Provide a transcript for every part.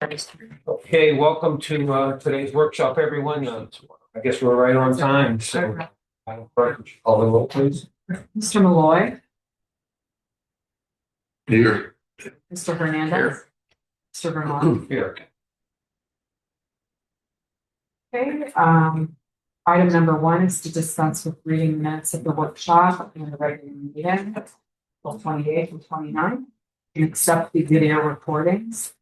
Okay, welcome to today's workshop, everyone. I guess we're right on time, so Madam Clerk, would you call the roll, please? Mr. Malloy, Here. Mr. Hernandez, Mr. Vermont. Here. Okay, item number 1 is to dispense with reading the minutes of the workshop and the regular meeting, April 28th and 29th, and accept the video recordings.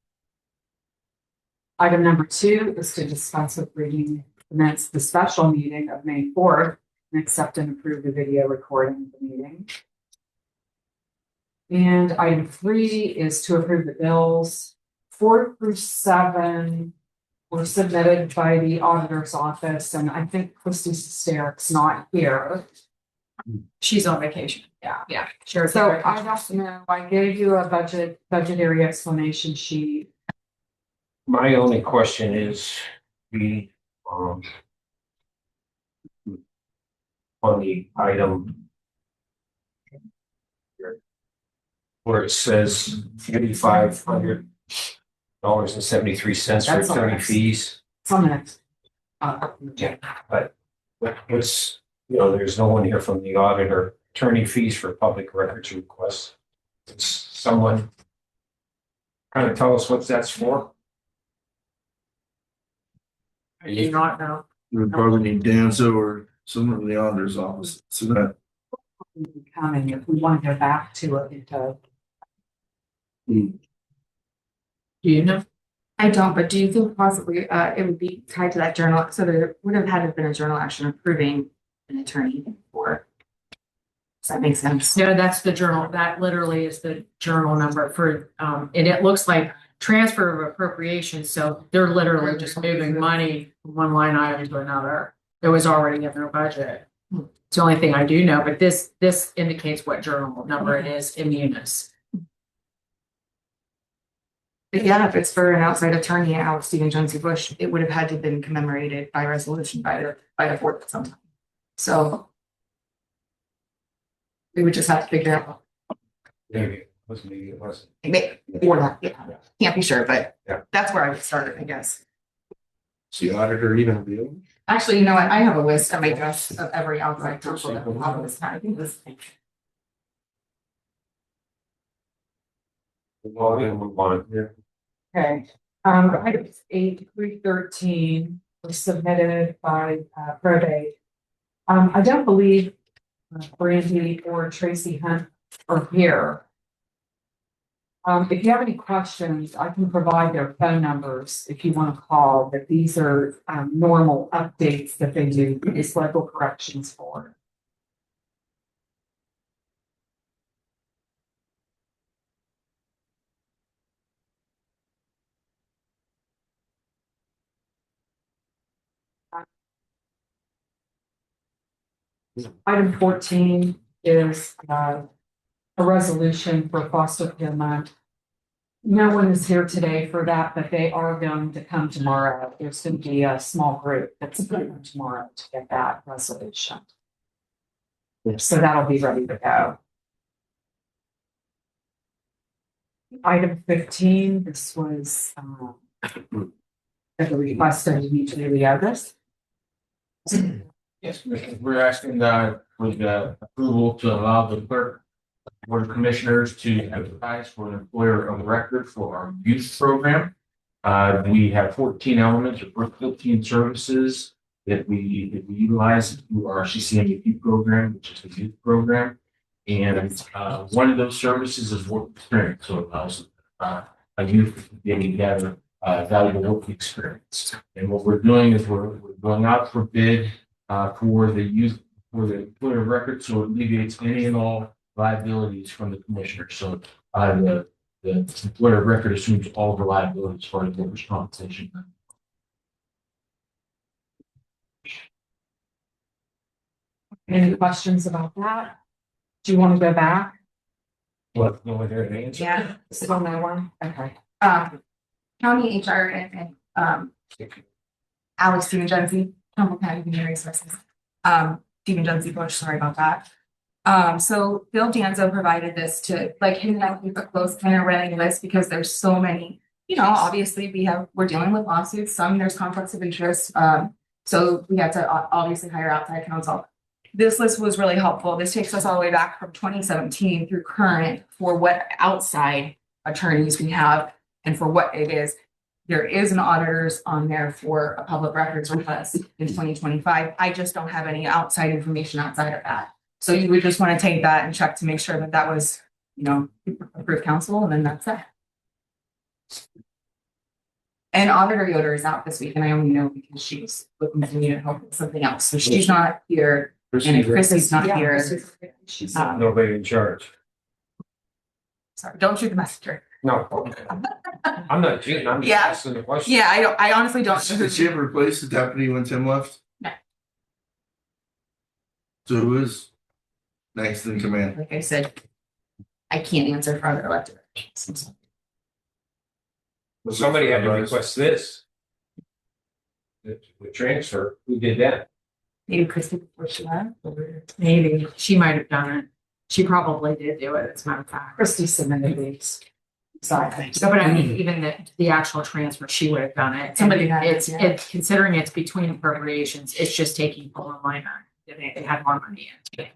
Item number 2 is to dispense with reading the minutes of the special meeting of May 4th and accept and approve the video recording of the meeting. And item 3 is to approve the bills. 4 through 7 were submitted by the auditor's office, and I think Christy Sterrick's not here. She's on vacation. Yeah. Sure. So I don't know, I gave you a budgetary explanation sheet. My only question is, we, on the item where it says $4,500.73 for That's all attorney right. fees, Some minutes. but what's, there's no one here from the auditor. Attorney fees for public records requests. It's someone kind of tell us what that's for? I do not know. We probably need Danzo or someone in the auditor's office. So that Coming if we want to go back to it. Do you know? I don't, but do you think possibly it would be tied to that journal? So there would have had to have been a journal action approving an attorney for. Does that make sense? No, that's the journal. That literally is the journal number for, and it looks like transfer of appropriation. So they're literally just moving money from one line item to another. It was already in their budget. It's the only thing I do know, but this indicates what journal number it is in Munis. But yeah, if it's for an outside attorney, Alex Stephen Jonesy Bush, it would have had to have been commemorated by resolution by the board at some time. So we would just have to figure out. Maybe it wasn't. Or not, yeah. Can't be sure, but Yeah. that's where I would start, I guess. is the auditor even available? Actually, you know what? I have a list at my desk of every outside counsel that we have on this time. I think this. Well, we'll move on. Yeah. Okay, items 8 through 13 were submitted by probate. I don't believe Brandy or Tracy Hunt are here. If you have any questions, I can provide their phone numbers if you want to call, but these are normal updates that they do, these local corrections for. Item 14 is a resolution for foster care month. No one is here today for that, but they are going to come tomorrow. There's going to be a small group that's coming tomorrow to get that resolution. So that'll be ready to go. Item 15, this was at the request of Demetri Leotis. Yes, we're asking for the approval to allow the clerk, board of commissioners to advertise for an employer of record for our youth program. We have 14 elements or 15 services that we utilize through our CCMEP program, which is the youth program. And one of those services is work experience. So it allows a youth to gather valuable work experience. And what we're doing is we're going out for bid for the youth, for the employer of record, so it alleviates any and all liabilities from the commissioner. So the employer of record assumes all the liabilities for the workers' compensation. Any questions about that? Do you want to go back? What, no one here to answer? Yeah. Still no one? Okay. County HR and Alex Stephen Jonesy, Trumbull County Human Resources. Stephen Jonesy Bush, sorry about that. So Bill Danzo provided this to, like, him and I keep a close kind of running list because there's so many obviously we're dealing with lawsuits, some there's conflicts of interest. So we had to obviously hire outside counsel. This list was really helpful. This takes us all the way back from 2017 through current for what outside attorneys we have and for what it is. There is an auditor's on there for a public records request in 2025. I just don't have any outside information outside of that. So you would just want to take that and check to make sure that that was, approved counsel, and then that's it. And Auditor Yoder is out this week, and I only know because she's looking to me to help with something else. So she's not here, and if Chrissy's not here, She's Nobody in charge. sorry, don't shoot the messenger. No, okay. I'm not cheating, I'm just Yeah. asking the question. Yeah, I honestly don't know Did she who. ever replace the deputy when Tim left? No. So who is next in command? Like I said, I can't answer for other elected officials. Well, somebody had to request this. The transfer, who did that? Maybe Christy before she left. Or... Maybe she might have done it. She probably did do it, as a matter of fact. Christie submitted these. Sorry. So, but I mean, even the actual transfer, she would have done it. Somebody And had it, it's, yeah. it's considering it's between appropriations, it's just taking from one line item. They had more money in.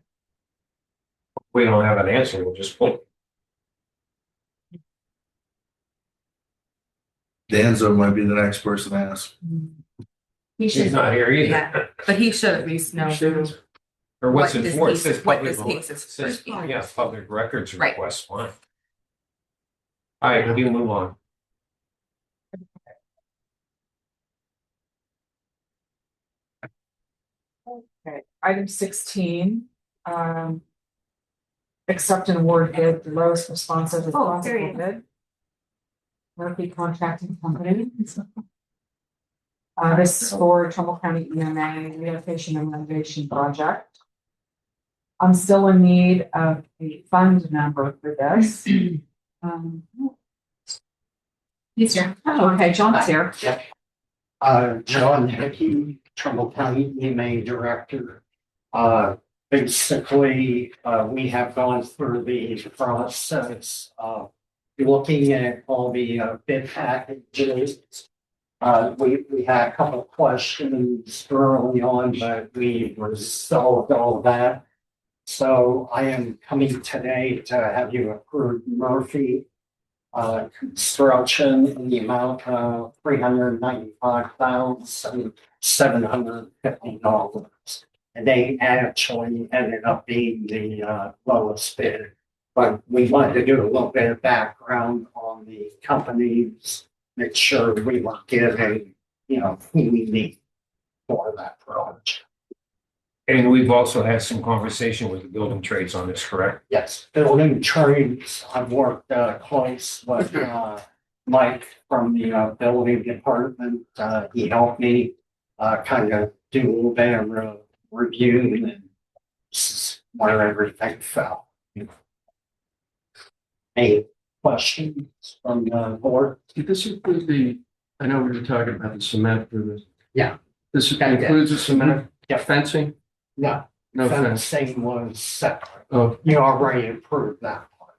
We don't have an answer, we'll just pull. Danzo might be the next person to ask. He She's not here Yeah. either. But he should at least know who. Or what's What this enforced, case- says what public, this case is says, for. yeah, public records Right. request, fine. All right, you move on. Okay, item 16, accept and award bid, the lowest responsive responsible bid. Murphy Contracting Company. This is for Trumbull County EMA relocation and renovation project. I'm still in need of a fund number for this. He's here. Okay, John's here. John Hickey, Trumbull County EMA Director. Basically, we have gone through the process of looking at all the bid packages. We had a couple of questions early on, but we resolved all that. So I am coming today to have you approve Murphy construction in the amount of $395,750. And they actually ended up being the lowest bid. But we wanted to do a little bit of background on the companies, make sure we were getting, who we need for that project. And we've also had some conversation with the building trades on this, correct? Yes, building trades, I've worked close with Mike from the building department. He helped me kind of do a little bit of review, and this is where everything fell. Any questions from the board? Did this include I know we were talking about the cement for this. Yeah. This That did. includes the cement Yeah. fencing? No, No fence. fencing was separate. Oh, You already approved that part.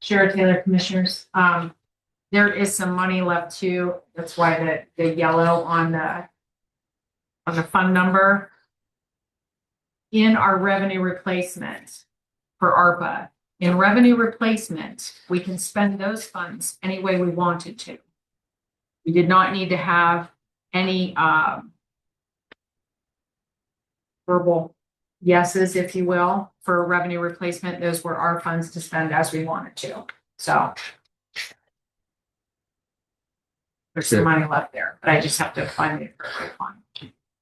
Sheriff Taylor, Commissioners, there is some money left too. That's why the yellow on the fund number. In our revenue replacement for ARPA, in revenue replacement, we can spend those funds any way we wanted to. We did not need to have any verbal yeses, if you will, for revenue replacement. Those were our funds to spend as we wanted to. So there's some money left there, but I just have to find the appropriate one.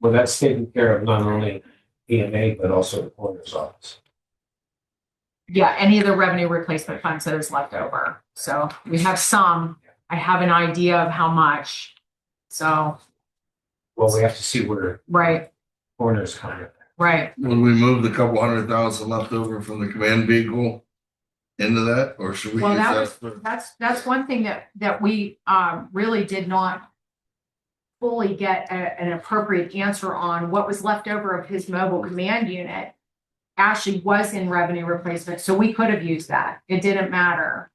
Well, that's taken care of not only EMA, but also the coroner's office. Yeah, any of the revenue replacement funds that is left over. So we have some. I have an idea of how much. So, Well, we have to see where right, coroner's coming. right. When we move the couple 100,000 left over from the command vehicle into that, or should we Well, use that that? was, for- that's one thing that we really did not fully get an appropriate answer on. What was left over of his mobile command unit actually was in revenue replacement, so we could have used that. It didn't matter.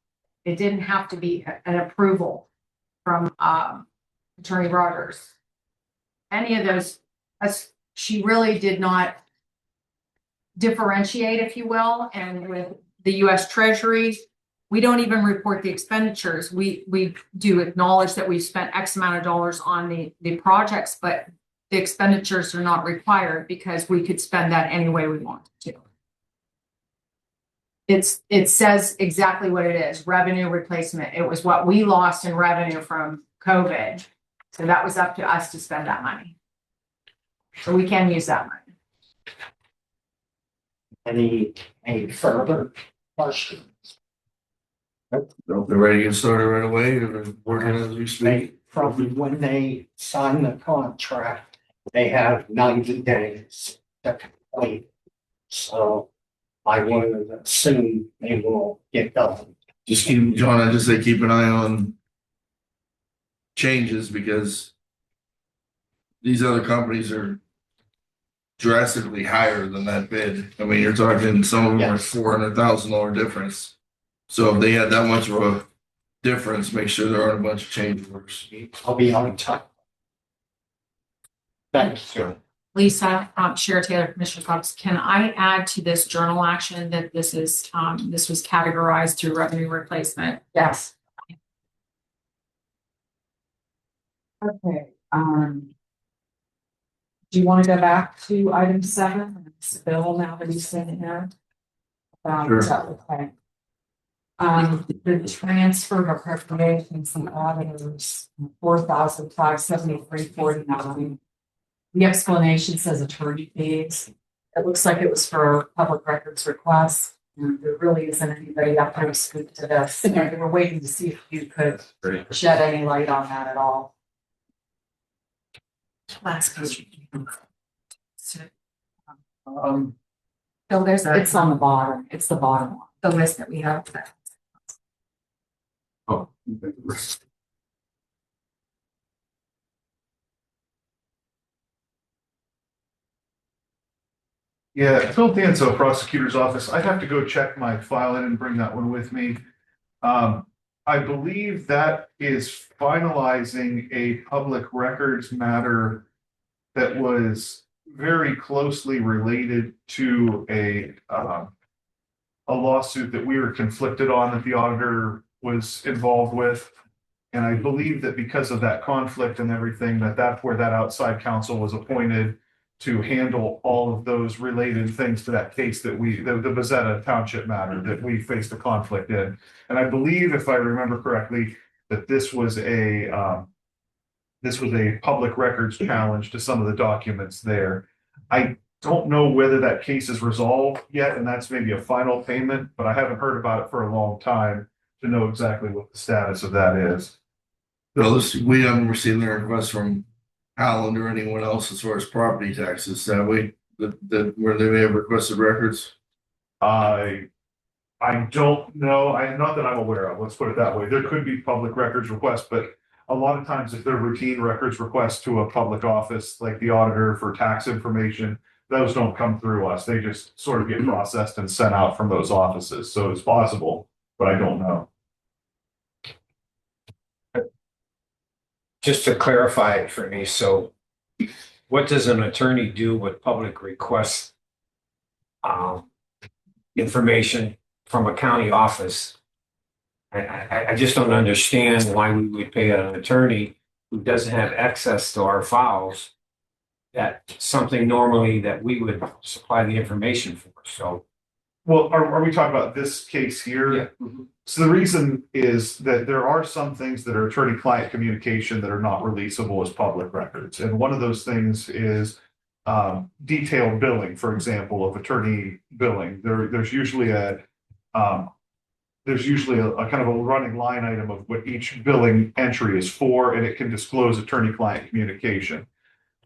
It didn't have to be an approval from, Attorney Rogers. Any of those, she really did not differentiate, if you will, and with the US Treasury, we don't even report the expenditures. We do acknowledge that we've spent X amount of dollars on the projects, but the expenditures are not required because we could spend that any way we wanted to. It says exactly what it is, revenue replacement. It was what we lost in revenue from COVID. So that was up to us to spend that money. So we can use that money. Any further questions? They're ready to get started right away, or working as we speak. From when they sign the contract, they have 90 days to complete. So I would assume they will get done. Just keep, John, I just say keep an eye on changes because these other companies are drastically higher than that bid. I mean, you're talking some of them are $400,000 difference. So if they had that much of a difference, make sure there aren't a bunch of change orders. I'll be on time. Thanks. Lisa, Chair Taylor, Commissioner Cox, can I add to this journal action that this was categorized through revenue replacement? Yes. Okay, do you want to go back to item 7? It's Bill now that he's in here. Sure. Okay. The transfer of appropriations and auditors, 4,573.49. The explanation says attorney fees. It looks like it was for public records requests. And there really isn't anybody up there to speak to this. We were waiting to see if you could shed any light on that at all. Last page. So there's It's on the bottom. It's the bottom one. the list that we have. Oh. Yeah, Phil Danzo, prosecutor's office. I'd have to go check my file. I didn't bring that one with me. I believe that is finalizing a public records matter that was very closely related to a lawsuit that we were conflicted on that the auditor was involved with. And I believe that because of that conflict and everything, that's where that outside counsel was appointed to handle all of those related things to that case that the Bezetta Township matter that we faced a conflict in. And I believe, if I remember correctly, that this was a public records challenge to some of the documents there. I don't know whether that case is resolved yet, and that's maybe a final payment, but I haven't heard about it for a long time to know exactly what the status of that is. No, we haven't received a request from Howland or anyone else as far as property taxes, have we? Where they may have requested records? I don't know. Not that I'm aware of. Let's put it that way. There could be public records requests, but a lot of times if they're routine records requests to a public office, like the auditor for tax information, those don't come through us. They just sort of get processed and sent out from those offices. So it's possible, but I don't know. Just to clarify it for me, so what does an attorney do with public requests? Information from a county office? I just don't understand why we would pay an attorney who doesn't have access to our files. That's something normally that we would supply the information for, so. Well, are we talking about this case here? Yeah. So the reason is that there are some things that are attorney-client communication that are not releasable as public records. And one of those things is detailed billing, for example, of attorney billing. There's usually a kind of a running line item of what each billing entry is for, and it can disclose attorney-client communication.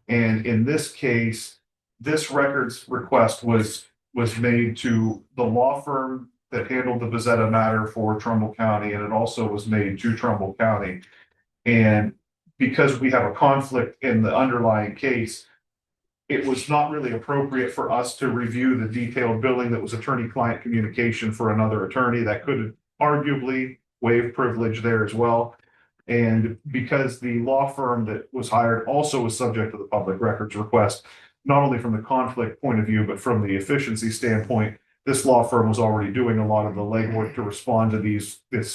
And in this case, this records request was made to the law firm that handled the Bezetta matter for Trumbull County, and it also was made to Trumbull County. And because we have a conflict in the underlying case, it was not really appropriate for us to review the detailed billing that was attorney-client communication for another attorney. That could arguably waive privilege there as well. And because the law firm that was hired also was subject to the public records request, not only from the conflict point of view, but from the efficiency standpoint, this law firm was already doing a lot of the legwork to respond to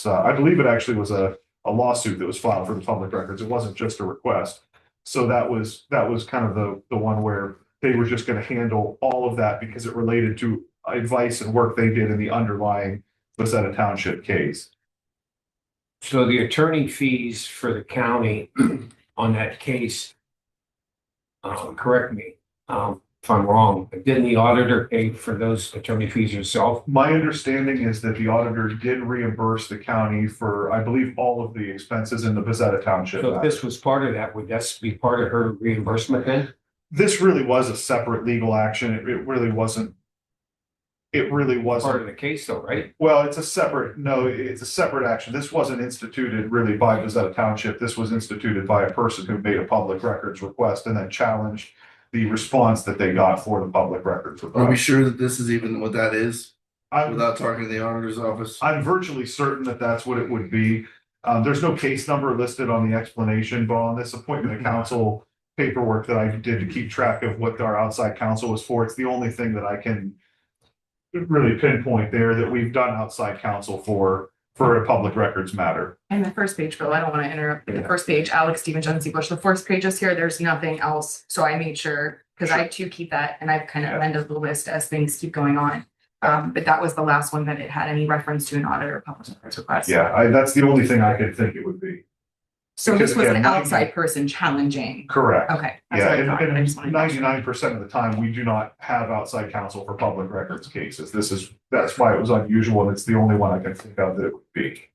I believe it actually was a lawsuit that was filed for the public records. It wasn't just a request. So that was kind of the one where they were just going to handle all of that because it related to advice and work they did in the underlying Bezetta Township case. So the attorney fees for the county on that case, correct me, if I'm wrong, but didn't the auditor pay for those attorney fees herself? My understanding is that the auditor did reimburse the county for, I believe, all of the expenses in the Bezetta Township. So if this was part of that, would that be part of her reimbursement then? This really was a separate legal action. It really wasn't. It really Part wasn't. of the case though, right? Well, it's a separate action. This wasn't instituted really by Bezetta Township. This was instituted by a person who made a public records request and then challenged the response that they got for the public records Are we request. sure that this is even what that is I'm, without talking to the auditor's office? I'm virtually certain that that's what it would be. There's no case number listed on the explanation, but on this appointment of counsel paperwork that I did to keep track of what our outside counsel was for, it's the only thing that I can really pinpoint there that we've done outside counsel for a public records matter. And the first page, Bill, I don't want to interrupt. The first page, Alex, Stephen, Jonesy Bush, the first page is here. There's nothing else. So I made sure, because I too keep that and I've kind of amended the list as things keep going on. But that was the last one that it had any reference to an audit or public records request. Yeah, that's the only thing I could think it would be. So because this was an again, outside person challenging. Correct. Okay. That's Yeah, what I thought. I just and wanted to make sure. 99% of the time, we do not have outside counsel for public records cases. That's why it was unusual, and it's the only one I can think of that it would be.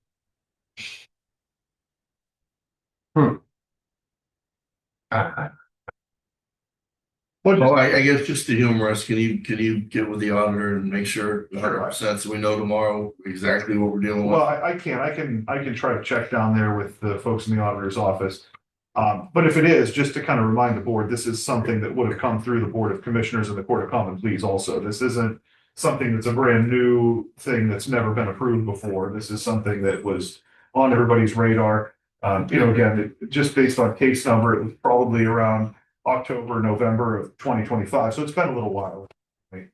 Well, I guess just to humor us, can you get with the auditor and make sure 100% so we know tomorrow exactly what we're dealing Well, with? I can try to check down there with the folks in the auditor's office. But if it is, just to kind of remind the board, this is something that would have come through the Board of Commissioners and the Court of Common Pleas also. This isn't something that's a brand new thing that's never been approved before. This is something that was on everybody's radar. Again, just based on case number, it was probably around October, November of 2025. So it's been a little while. But-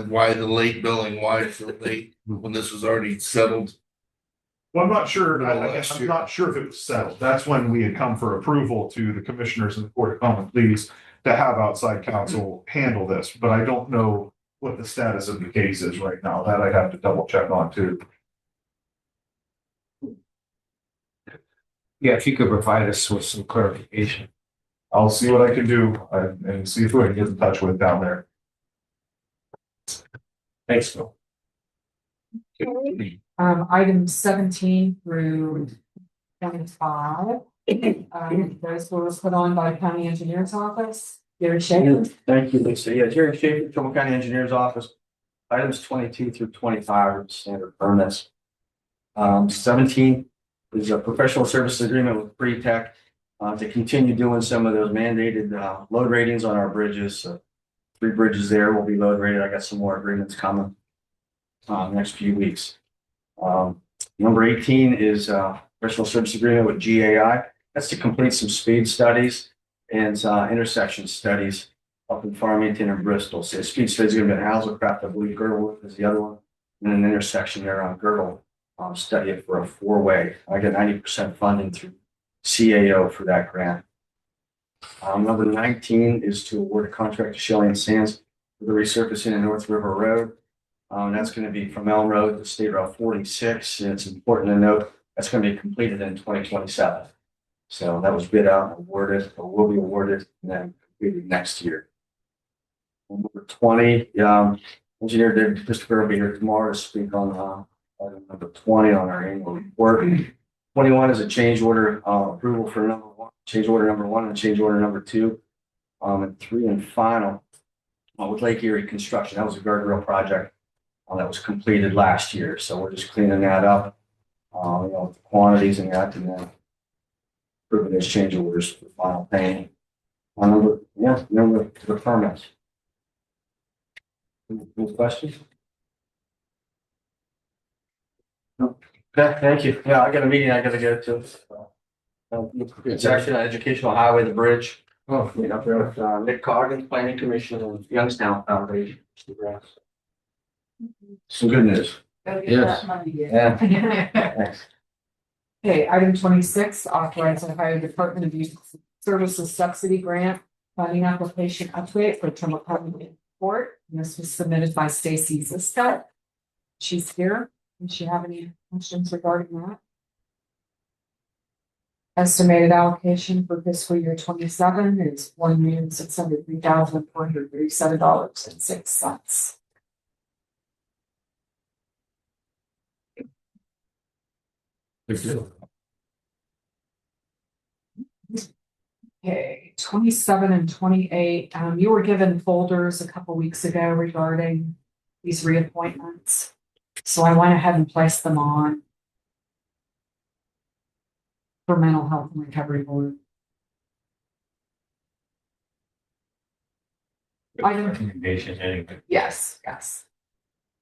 Why the late billing? Why so late when this was already settled? Well, I'm not sure, Middle I of guess last I'm year. not sure if it was settled. That's when we had come for approval to the commissioners and the Court of Common Pleas to have outside counsel handle this, but I don't know what the status of the case is right now. That I have to double check on too. Yeah, if you could provide us with some clarification. I'll see what I can do and see if we can get in touch with down there. Thanks, Phil. Items 17 through 25. Those were put on by County Engineer's Office. Gary Shaker. Thank you, Lisa. Yeah, Jerry Schaefer, Trumbull County Engineers Office. Items 22 through 25 are standard permits. 17 is a professional services agreement with Pre-Tech to continue doing some of those mandated load ratings on our bridges. So 3 bridges there will be load rated. I got some more agreements coming next few weeks. Number 18 is professional service agreement with GAI. That's to complete some speed studies and intersection studies up in Farmington and Bristol. So speed studies are going to be in Hazelcraft, I believe Girdlewood is the other one, and an intersection there on Girdle. Study it for a 4-way. I get 90% funding through CAO for that grant. Number 19 is to award a contract to Shelley and Sands for the resurfacing of North River Road. That's going to be from Elm Road to State Route 46. And it's important to note that's going to be completed in 2027. So that was bid out and awarded, or will be awarded, and then completed next year. Number 20, Engineer David Christopher will be here tomorrow to speak on item number 20 on our annual report. 21 is a change order approval for change order number 1 and change order number 2. And 3 and final with Lake Erie Construction. That was a guardrail project that was completed last year. So we're just cleaning that up, with the quantities and that, and then approving those change orders for final payment. Number the permits. Any questions? No. Okay, thank you. Yeah, I got a meeting I gotta go to. So. It's actually an educational highway, the bridge. Oh, You know, with Nick Coggan, Planning Commission, and Youngstown Foundation. Some good news. Gotta get Yes. that money. Yeah. Thanks. Okay, item 26, authorize the Ohio Department of Youth Services Subsidy Grant funding application update for Trumbull County Court. This was submitted by Stacy Ziska. She's here. Does she have any questions regarding that? Estimated allocation for fiscal year 27 is $1,603,437.06. Okay, 27 and 28, you were given folders a couple weeks ago regarding these reappointments. So I went ahead and placed them on for Mental Health and Recovery Board. recommendation anyway. Yes, yes.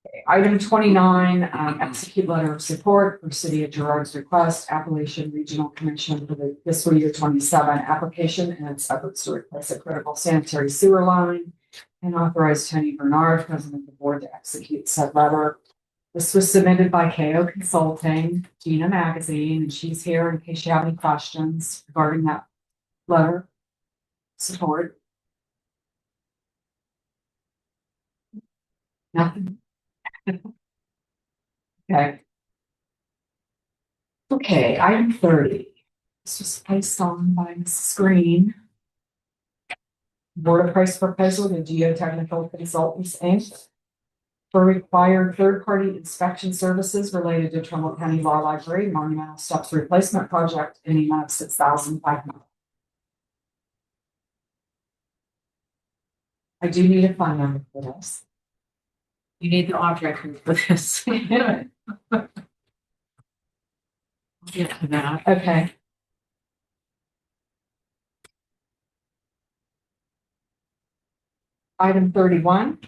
Okay, item 29, execute letter of support for City of Girard's request, Appalachian Regional Commission for the fiscal year 27 application and its efforts to replace a critical sanitary sewer line, and authorize Tony Bernard, President of the Board, to execute said letter. This was submitted by KO Consulting, Gina Magazine, and she's here in case you have any questions regarding that letter. Support. Nothing. Okay. Okay, item 30. This was placed on by Mrs. Green. Board of price proposal to Geotechnical Consultants, Inc. for required third-party inspection services related to Trumbull County Law Library Monumental Steps Replacement Project in the amount of $6,500. I do need a phone number for this. You need the object for this. Get to that. Okay. Item 31.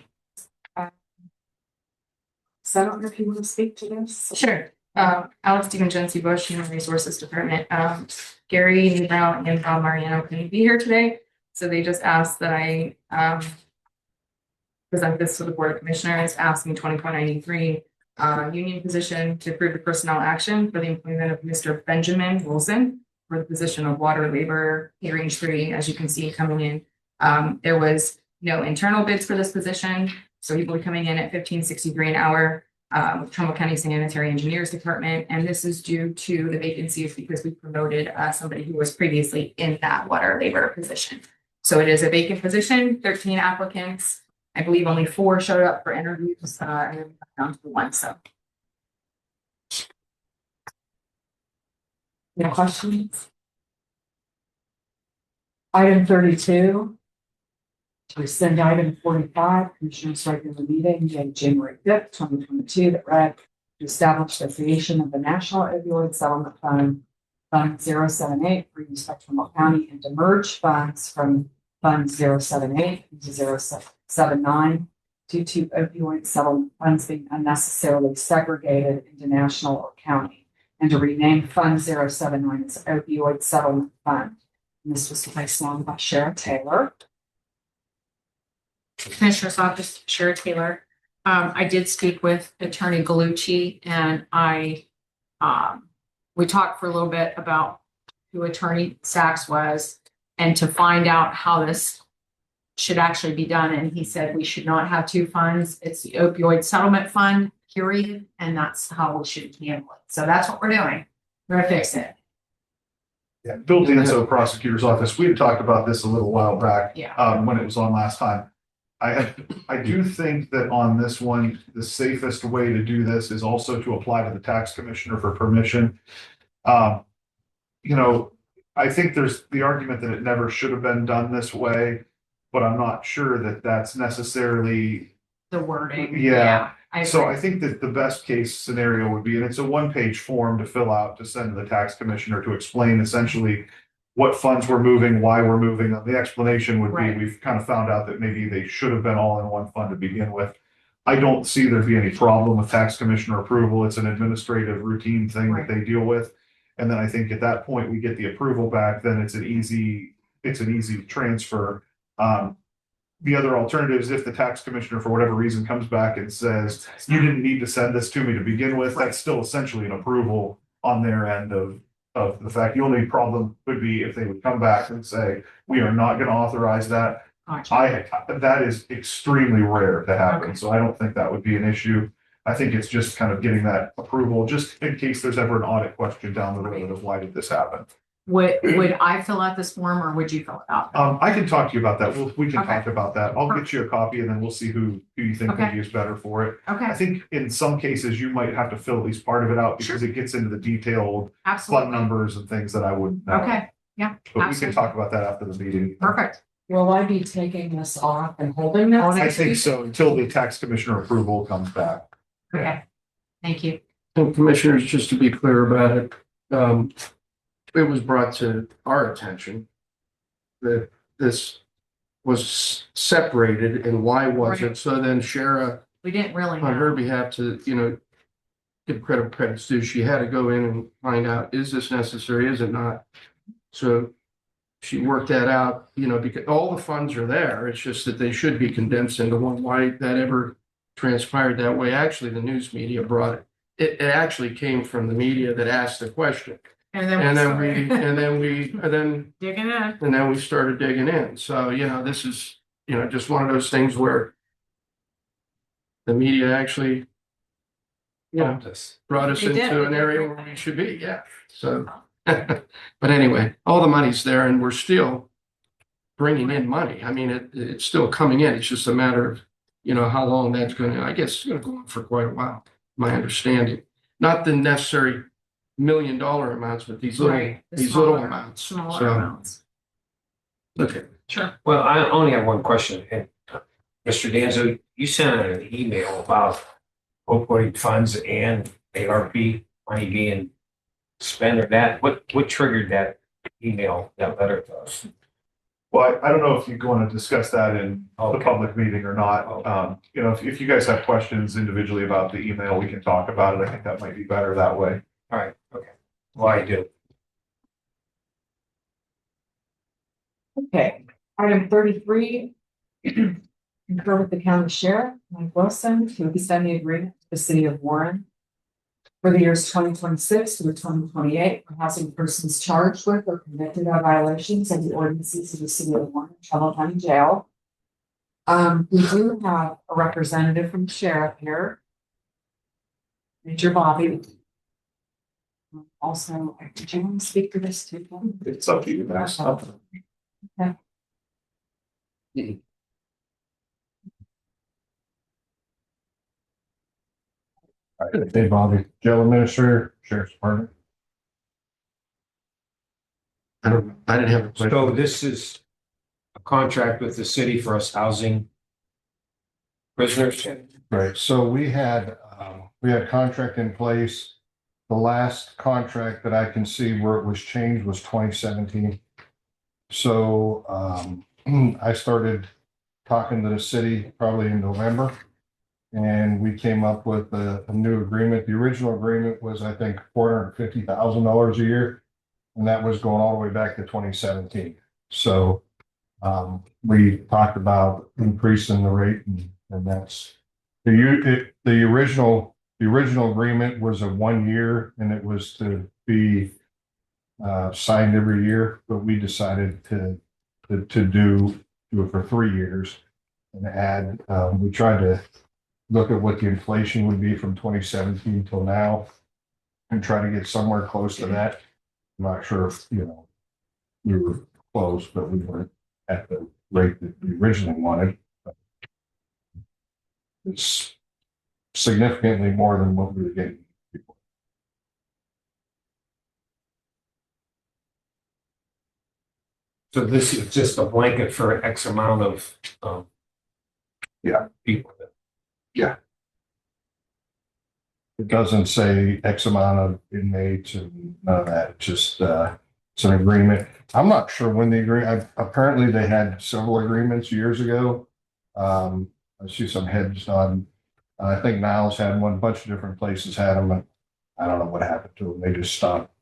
So I don't know if you want to speak to this. Sure. Alex Stephen Jency Bush, Human Resources Department. Gary Newbrow and Bob Mariano couldn't be here today. So they just asked that I present this to the Board of Commissioners, asking 2493 union position to approve the personnel action for the employment of Mr. Benjamin Wilson for the position of water laborer, pay range 3, as you can see coming in. There was no internal bids for this position, so he will be coming in at $15.63 an hour with Trumbull County Sanitary Engineers Department, and this is due to the vacancies because we promoted somebody who was previously in that water laborer position. So it is a vacant position, 13 applicants. I believe only 4 showed up for interviews, and down to 1. So, No questions? Item 32. To rescind item 45, Commissioners' regular meeting dated January 5th, 2022, that read to establish the creation of the National Opioid Settlement Fund, Fund 078 for use by Trumbull County, and to merge funds from Fund 078 into 079 due to opioid settlement funds being unnecessarily segregated into national or county, and to rename Fund 079 as Opioid Settlement Fund. And this was placed on by Sheriff Taylor. Commissioner's Office, Sheriff Taylor. I did speak with Attorney Galucci, and we talked for a little bit about who Attorney Sachs was and to find out how this should actually be done. And he said we should not have 2 funds. It's the opioid settlement fund, period. And that's how we should handle it. So that's what we're doing. We're gonna fix it. Yeah, Bill Danzo, prosecutor's office. We had talked about this a little while back. Yeah. When it was on last time. I do think that on this one, the safest way to do this is also to apply to the tax commissioner for permission. You know, I think there's the argument that it never should have been done this way, but I'm not sure that that's necessarily. The wording. Yeah. I So agree. I think that the best case scenario would be, and it's a 1-page form to fill out to send to the tax commissioner to explain essentially what funds we're moving, why we're moving them. The explanation would be, Right. we've kind of found out that maybe they should have been all in one fund to begin with. I don't see there be any problem with tax commissioner approval. It's an administrative routine thing that they deal with. And then I think at that point, we get the approval back, then it's an easy transfer. The other alternative is if the tax commissioner, for whatever reason, comes back and says, you didn't need to send this to me to begin with, that's still essentially an approval on their end of the fact. The only problem would be if they would come back and say, we are not gonna authorize that. Gotcha. That is extremely rare to happen, Okay. so I don't think that would be an issue. I think it's just kind of getting that approval, just in case there's ever an audit question down the road of why did this happen? Would I fill out this form or would you fill it out? I can talk to you about that. We can Okay. talk about that. I'll get you a copy and then we'll see who you think Okay. maybe is better for it. I Okay, think in some cases you might have to fill at least part of it out because it gets into the detailed fund absolutely. numbers and things that I wouldn't know. Okay, yeah, But we can absolutely. talk about that after the meeting. Perfect. Will I be taking this off and holding this? I think so, until the tax commissioner approval comes back. Okay, thank you. And commissioners, just to be clear about it, it was brought to our attention that this was separated and why was Right. it? So then Shara, We didn't really on her know. behalf to, give credit's due, she had to go in and find out, is this necessary, is it not? So she worked that out, because all the funds are there. It's just that they should be condensed into one. Why that ever transpired that way? Actually, the news media brought it. It actually came from the media that asked the question. And And digging in. then we started digging in. So, this is, just one of those things where the media actually, Helped us. brought us They did, into they an did. area where we should be. Yeah. So, but anyway, all the money's there and we're still bringing in money. I mean, it's still coming in. It's just a matter of, how long that's I guess it's going to go on for quite a while, my understanding. Not the necessary $1 million amounts, but these Right, the these little smaller- amounts. Smaller So, amounts. okay. Sure. Well, I only have one question. And Mr. Danzo, you sent out an email about opioid funds and ARP money being spent or that. What triggered that email, that letter to us? Well, I don't know if you want to discuss that in the Okay. public meeting or not. Okay. If you guys have questions individually about the email, we can talk about it. I think that might be better that way. All right, okay. Well, I do. Okay, item 33. Concur with the county sheriff, Mike Wilson, to extend the agreement to the city of Warren for the years 2026 through 2028 for housing persons charged with or convicted of violations of the ordinances of the city of Warren, Trumbull County Jail. We do have a representative from the sheriff here. Major Bobby. Also, did you want to speak to this too? Ken? It's up to you guys. Okay. Dave Bobby, jail administrator, sheriff's department. I didn't have a question. So this is a contract with the city for us housing prisoners. Right, so we had contract in place. The last contract that I can see where it was changed was 2017. So I started talking to the city probably in November. And we came up with a new agreement. The original agreement was, I think, $450,000 a year. And that was going all the way back to 2017. So we talked about increasing the rate and that's the original agreement was a 1 year and it was to be signed every year, but we decided to do it for 3 years and add, we tried to look at what the inflation would be from 2017 till now and try to get somewhere close to that. I'm not sure if, we were close, but we weren't at the rate that we originally wanted. It's significantly more than what we were getting before. So this is just a blanket for X amount of people. It doesn't say X amount of inmates and none of that, just, it's an agreement. I'm not sure when the agreement, apparently they had several agreements years ago. I see some heads on, I think Niles had one, a bunch of different places had them, and I don't know what happened to them. They just stopped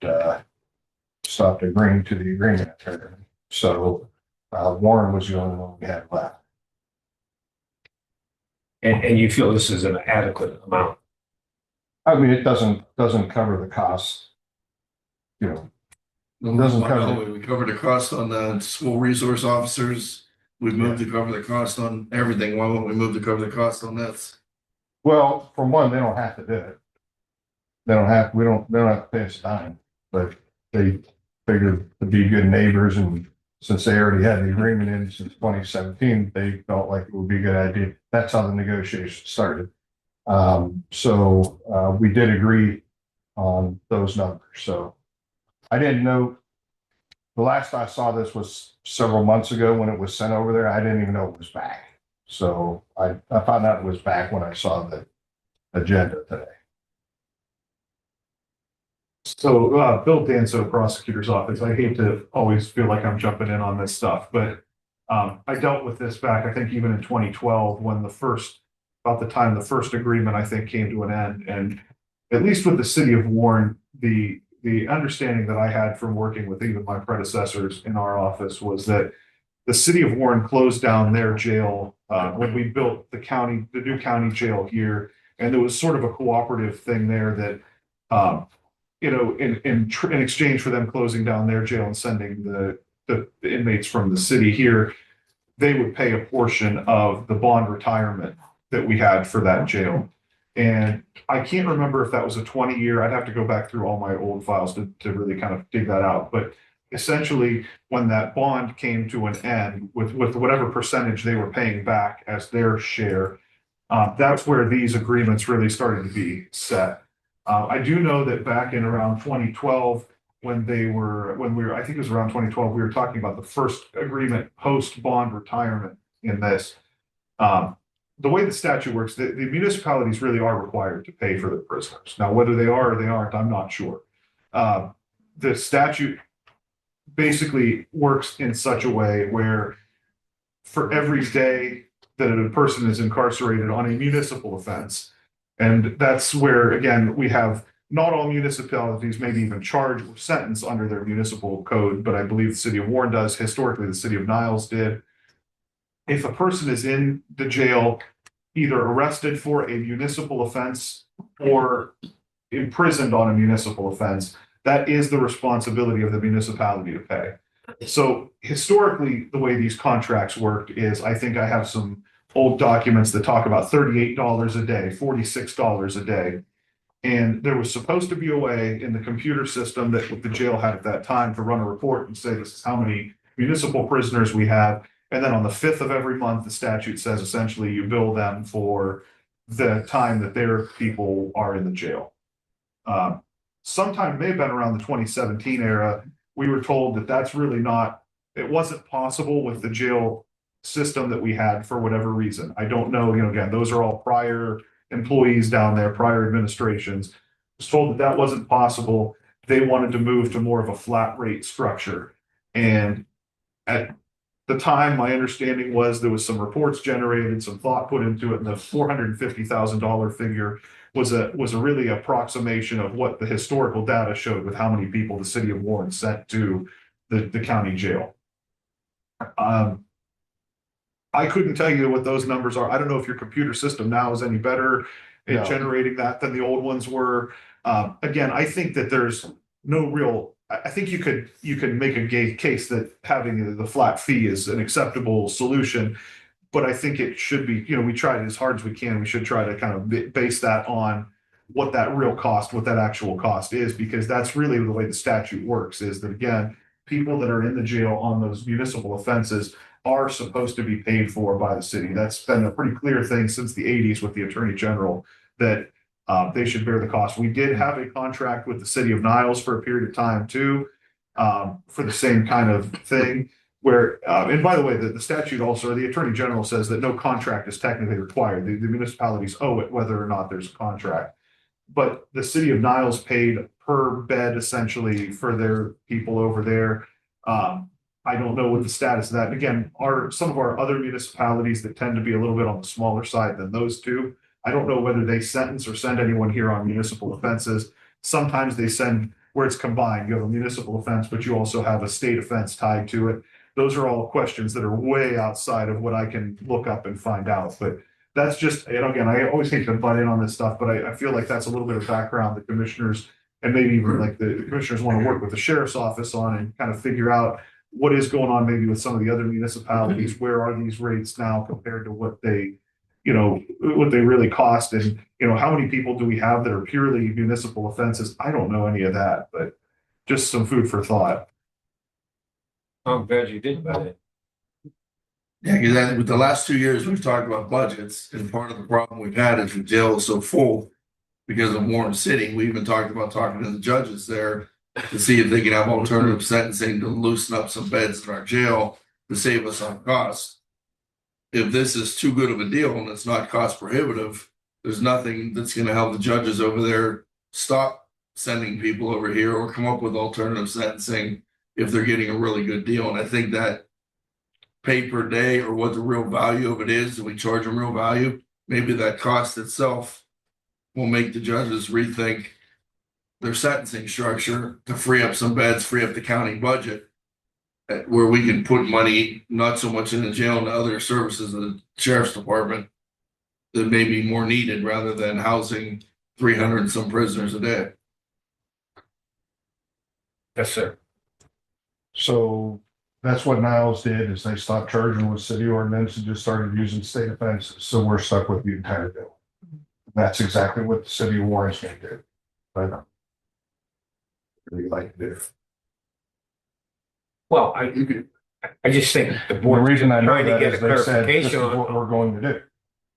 agreeing to the agreement. So Warren was the only one we had left. And you feel this is an adequate amount? I mean, it doesn't cover the costs. You know, it doesn't cover. We covered the cost on the school resource officers. We moved to cover the cost on everything. Why won't we move to cover the cost on this? Well, for one, they don't have to do it. They don't have to pay us a dime, but they figured to be good neighbors, and since they already had the agreement in since 2017, they felt like it would be a good idea. That's how the negotiations started. So we did agree on those numbers. So I didn't know, the last I saw this was several months ago when it was sent over there. I didn't even know it was back. So I found out it was back when I saw the agenda today. So, Bill Danso, prosecutor's office, I hate to always feel like I'm jumping in on this stuff, but I dealt with this back, I think even in 2012, when about the time the first agreement, I think, came to an end. And at least with the city of Warren, the understanding that I had from working with even my predecessors in our office was that the city of Warren closed down their jail when we built the new county jail here. And there was sort of a cooperative thing there that, in exchange for them closing down their jail and sending the inmates from the city here, they would pay a portion of the bond retirement that we had for that jail. And I can't remember if that was a 20-year, I'd have to go back through all my old files to really kind of dig that out. But essentially, when that bond came to an end with whatever percentage they were paying back as their share, that's where these agreements really started to be set. I do know that back in around 2012, I think it was around 2012, we were talking about the first agreement post bond retirement in this. The way the statute works, the municipalities really are required to pay for the prisoners. Now, whether they are or they aren't, I'm not sure. The statute basically works in such a way where for every day that a person is incarcerated on a municipal offense, and that's where, again, we have not all municipalities maybe even charge or sentence under their municipal code, but I believe the city of Warren does. Historically, the city of Niles did. If a person is in the jail, either arrested for a municipal offense or imprisoned on a municipal offense, that is the responsibility of the municipality to pay. So historically, the way these contracts worked is, I think I have some old documents that talk about $38 a day, $46 a day. And there was supposed to be a way in the computer system that the jail had at that time to run a report and say, this is how many municipal prisoners we have. And then on the 5th of every month, the statute says essentially you bill them for the time that their people are in the jail. Sometime, it may have been around the 2017 era, we were told that that's really not, it wasn't possible with the jail system that we had for whatever reason. I don't know, again, those are all prior employees down there, prior administrations. I was told that that wasn't possible. They wanted to move to more of a flat rate structure. And at the time, my understanding was there was some reports generated, some thought put into it, and the $450,000 figure was a really approximation of what the historical data showed with how many people the city of Warren sent to the county jail. I couldn't tell you what those numbers are. I don't know if your computer system now is any better in generating that than the old ones were. Again, I think that there's no real, I think you could make a case that having the flat fee is an acceptable solution, but I think it should be, we tried as hard as we can. We should try to kind of base that on what that real cost, what that actual cost is, because that's really the way the statute works, is that, again, people that are in the jail on those municipal offenses are supposed to be paid for by the city. That's been a pretty clear thing since the 80s with the Attorney General, that they should bear the cost. We did have a contract with the city of Niles for a period of time too, for the same kind of thing, where, and by the way, the statute also, the Attorney General says that no contract is technically required. The municipalities owe it whether or not there's a contract. But the city of Niles paid per bed essentially for their people over there. I don't know what the status of that. Again, some of our other municipalities that tend to be a little bit on the smaller side than those two, I don't know whether they sentence or send anyone here on municipal offenses. Sometimes they send where it's combined. You have a municipal offense, but you also have a state offense tied to it. Those are all questions that are way outside of what I can look up and find out. But that's just, and again, I always hate to butt in on this stuff, but I feel like that's a little bit of background the commissioners and maybe even like the commissioners want to work with the sheriff's office on and kind of figure out what is going on maybe with some of the other municipalities. Where are these rates now compared to what they, what they really cost? And, how many people do we have that are purely municipal offenses? I don't know any of that, but just some food for thought. I'm glad you did that. Yeah, because then with the last 2 years, we've talked about budgets, and part of the problem we've had is the jail is so full because of Warren City. We even talked about talking to the judges there to see if they can have alternative sentencing to loosen up some beds in our jail to save us on costs. If this is too good of a deal and it's not cost prohibitive, there's nothing that's going to help the judges over there stop sending people over here or come up with alternative sentencing if they're getting a really good deal. And I think that pay per day or what the real value of it is, and we charge them real value, maybe that cost itself will make the judges rethink their sentencing structure to free up some beds, free up the county budget, where we can put money not so much in the jail and other services of the sheriff's department that may be more needed rather than housing 300 and some prisoners a day. Yes, sir. So that's what Niles did, is they stopped charging with city ordinance and just started using state offenses. So we're stuck with the entire bill. That's exactly what the city of Warren's gonna do. But really like to do. Well, I just think the The board reason I know trying to that get a is they said, this clarification is what on. we're going to do.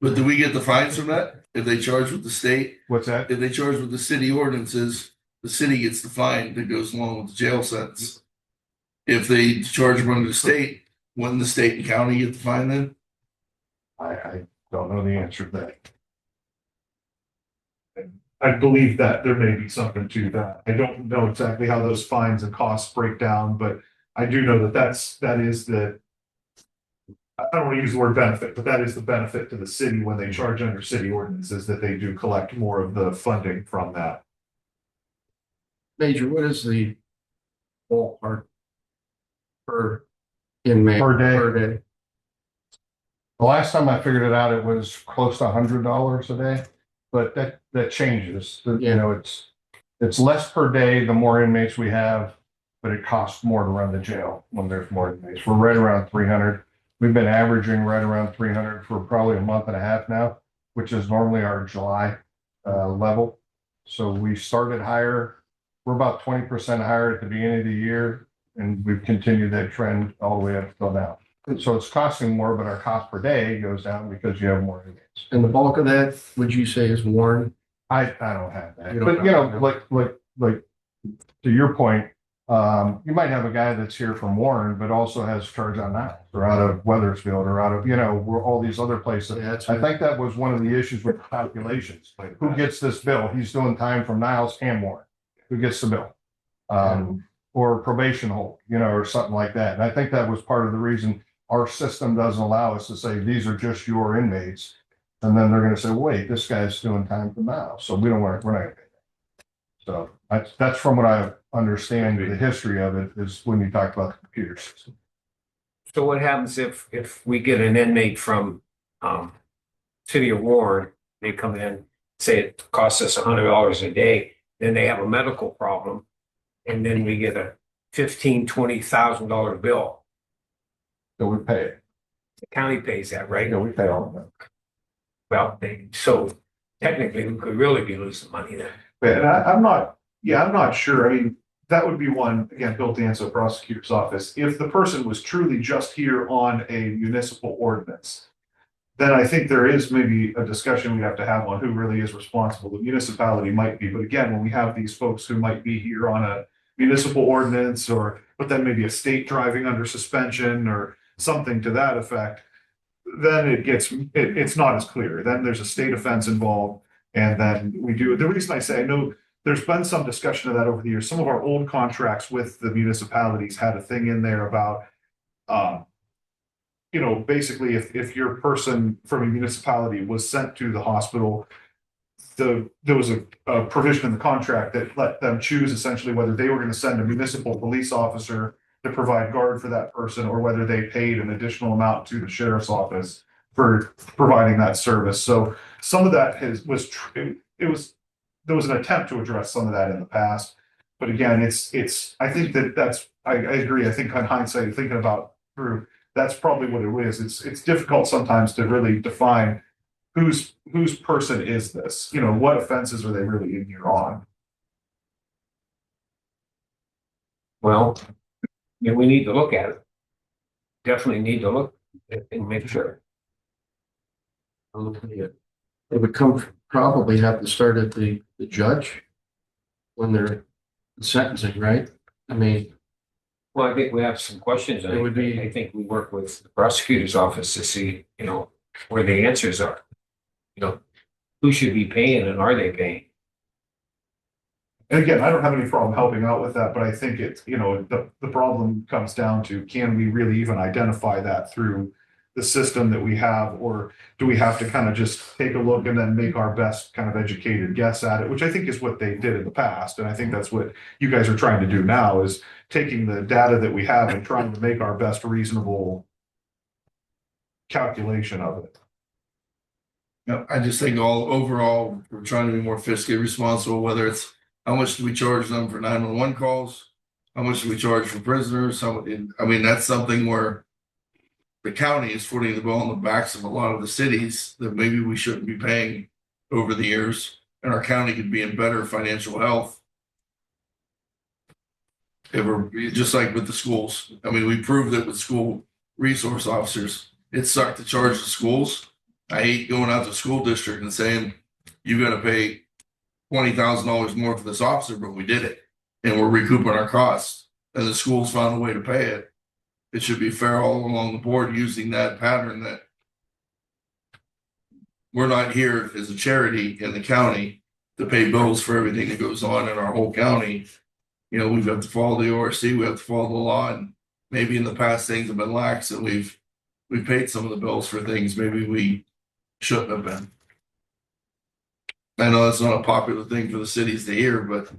But do we get the fines from that? If they charge with the state, What's that? if they charge with the city ordinances, the city gets the fine that goes along with the jail sentence. If they charge them under the state, wouldn't the state and county get the fine then? I don't know the answer to that. I believe that there may be something to that. I don't know exactly how those fines and costs break down, but I do know that that is the, I don't want to use the word benefit, but that is the benefit to the city when they charge under city ordinances, that they do collect more of the funding from that. Major, what is the ballpark per inmate? Per day. Per day. The last time I figured it out, it was close to $100 a day, but that changes. It's less per day, the more inmates we have, but it costs more to run the jail when there's more inmates. We're right around 300. We've been averaging right around 300 for probably a month and a half now, which is normally our July level. So we started higher. We're about 20% higher at the beginning of the year, and we've continued that trend all the way up till now. So it's costing more, but our cost per day goes down because you have more inmates. And the bulk of that, would you say, is Warren? I don't have that, You don't but have like to your point, you might have a guy that's here from Warren, but also has charge on Niles or out of Weathersfield or out of, where all these other places. Yeah, that's I think that was one of the issues with calculations. Who gets this bill? He's doing time from Niles and Warren. Who gets the bill? Or probation hold, or something like that. And I think that was part of the reason our system doesn't allow us to say, these are just your inmates. And then they're going to say, wait, this guy's doing time from Niles. So we're not going to pay that. So that's from what I understand, the history of it is when you talk about the computer system. So what happens if we get an inmate from City of Warren, they come in, say it costs us $100 a day, then they have a medical problem, and then we get a $15,000-$20,000 bill. So we pay it. The county pays that, right? We pay all of them. Well, so technically we could really be losing money then. And I'm not sure. I mean, that would be one, again, Bill Danzo, prosecutor's office. If the person was truly just here on a municipal ordinance, then I think there is maybe a discussion we have to have on who really is responsible. The municipality might be, but again, when we have these folks who might be here on a municipal ordinance but then maybe a state driving under suspension or something to that effect, then it's not as clear. Then there's a state offense involved. And then we do, the reason I say, I know there's been some discussion of that over the years. Some of our old contracts with the municipalities had a thing in there about you know, basically if your person from a municipality was sent to the hospital, there was a provision in the contract that let them choose essentially whether they were going to send a municipal police officer to provide guard for that person, or whether they paid an additional amount to the sheriff's office for providing that service. So some of that there was an attempt to address some of that in the past. But again, I think I agree. I think on hindsight, thinking about through, that's probably what it is. It's difficult sometimes to really define whose person is this? You know, what offenses are they really in here on? Well, yeah, we need to look at it. Definitely need to look and make sure. I'm looking at it. It would probably have to start at the judge when they're sentencing, right? I mean, Well, I think we have some questions. It would be- I think we work with the prosecutor's office to see, you know, where the answers are. You know, who should be paying and are they paying? And again, I don't have any problem helping out with that, but I think it's, you know, the problem comes down to, can we really even identify that through the system that we have, or do we have to kind of just take a look and then make our best kind of educated guess at it, which I think is what they did in the past. And I think that's what you guys are trying to do now, is taking the data that we have and trying to make our best reasonable calculation of it. No, I just think overall, we're trying to be more fiscally responsible, whether it's how much do we charge them for 911 calls? How much do we charge for prisoners? I mean, that's something where the county is footing the bill on the backs of a lot of the cities that maybe we shouldn't be paying over the years, and our county could be in better financial health. If we're just like with the schools. I mean, we proved that with school resource officers, it sucked to charge the schools. I hate going out to school district and saying, you got to pay $20,000 more for this officer, but we did it and we're recouping our costs, and the schools found a way to pay it. It should be fair all along the board, using that pattern that we're not here as a charity in the county to pay bills for everything that goes on in our whole county. You know, we've got to follow the ORC, we have to follow the law, and maybe in the past things have been lax, and we've paid some of the bills for things maybe we shouldn't have been. I know that's not a popular thing for the cities to hear, but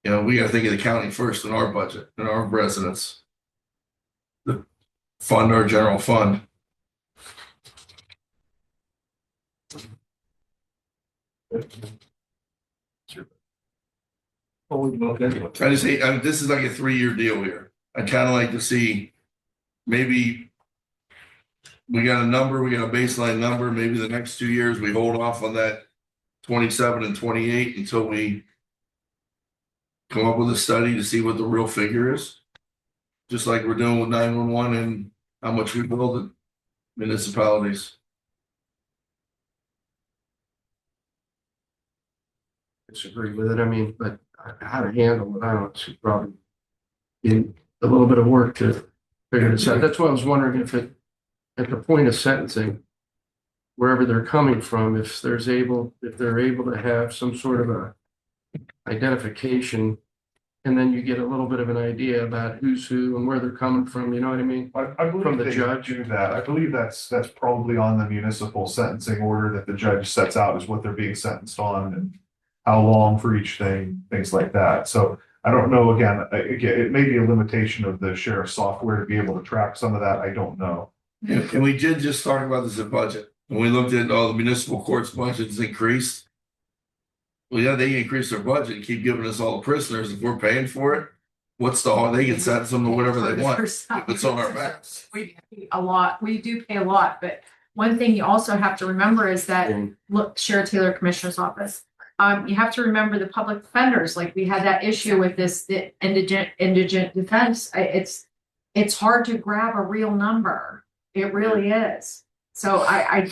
you know, we got to think of the county first in our budget and our residents. The fund our general fund. Well, we look into it. I just hate, this is like a 3-year deal here. I kind of like to see, maybe we got a number, we got a baseline number, maybe the next 2 years we hold off on that 27 and 28 until we come up with a study to see what the real figure is. Just like we're doing with 911 and how much we bill the municipalities. disagree with it. I mean, but how to handle it, I don't see probably in a little bit of work to figure this out. That's why I was wondering if it, at the point of sentencing, wherever they're coming from, if they're able to have some sort of a identification, and then you get a little bit of an idea about who's who and where they're coming from, you know what I mean? I believe From the they judge? do that. I believe that's probably on the municipal sentencing order that the judge sets out as what they're being sentenced on and how long for each thing, things like that. So I don't know, again, it may be a limitation of the sheriff's software to be able to track some of that. I don't know. And we did just talk about this in budget. When we looked at all the municipal courts budgets increased. Well, yeah, they increase their budget and keep giving us all the prisoners. If we're paying for it, what's the harm? They can sentence them to whatever they want. It's on our backs. We pay a lot, we do pay a lot, but one thing you also have to remember is that, look, Sheriff Taylor Commissioner's Office. You have to remember the public defenders, like we had that issue with the indigent defense. It's hard to grab a real number. It really is. So I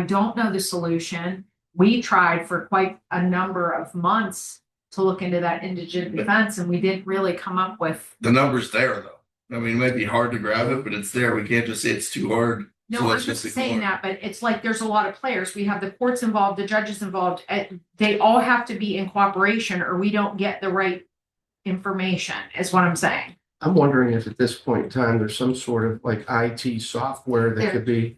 don't know the solution. We tried for quite a number of months to look into that indigent defense, and we didn't really come up with. The number's there though. I mean, it might be hard to grab it, but it's there. We can't just say it's too hard. No, So I'm let's just just saying ignore that, but it's like there's a lot of players. We have the courts involved, the judges involved. They all have to be in cooperation, or we don't get the right information, is what I'm saying. I'm wondering if at this point in time, there's some sort of like IT software that could be,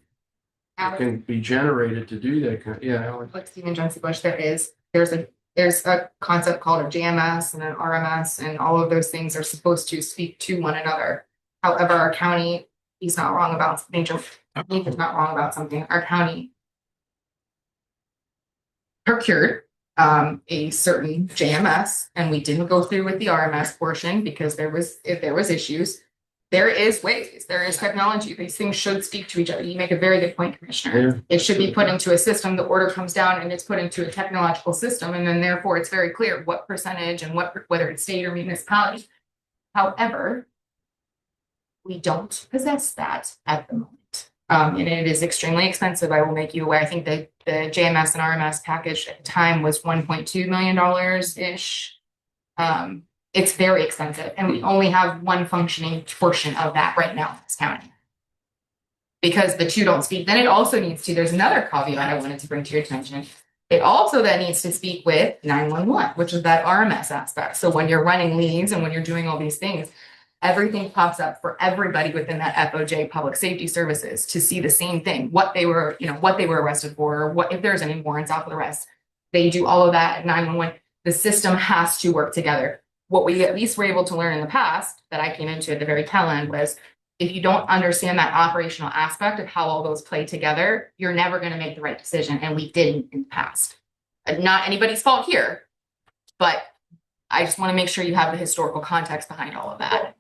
that can be generated to do that. Yeah. Like Stephen Johnson Bush, there's a concept called a JMS and an RMS, and all of those things are supposed to speak to one another. However, our county, he's not wrong about Nathan's not wrong about something. Our county procured a certain JMS, and we didn't go through with the RMS portion because there was issues. There is ways, there is technology. These things should speak to each other. You make a very good point, Commissioner. It should be put into a system. The order comes down and it's put into a technological system, and then therefore it's very clear what percentage and whether it's state or municipality. However, we don't possess that at the moment. And it is extremely expensive. I will make you aware. I think the JMS and RMS package at the time was $1.2 million ish. It's very expensive, and we only have one functioning portion of that right now in this county. Because the two don't speak. Then it also needs to, there's another caveat I wanted to bring to your attention. It also then needs to speak with 911, which is that RMS aspect. So when you're running leads and when you're doing all these things, everything pops up for everybody within that FOJ Public Safety Services to see the same thing, what they were arrested for, or what if there's any warrants out for the rest. They do all of that at 911. The system has to work together. What we at least were able to learn in the past that I came into at the very tail end was if you don't understand that operational aspect of how all those play together, you're never going to make the right decision. And we didn't in the past. Not anybody's fault here, but I just want to make sure you have the historical context behind all of that.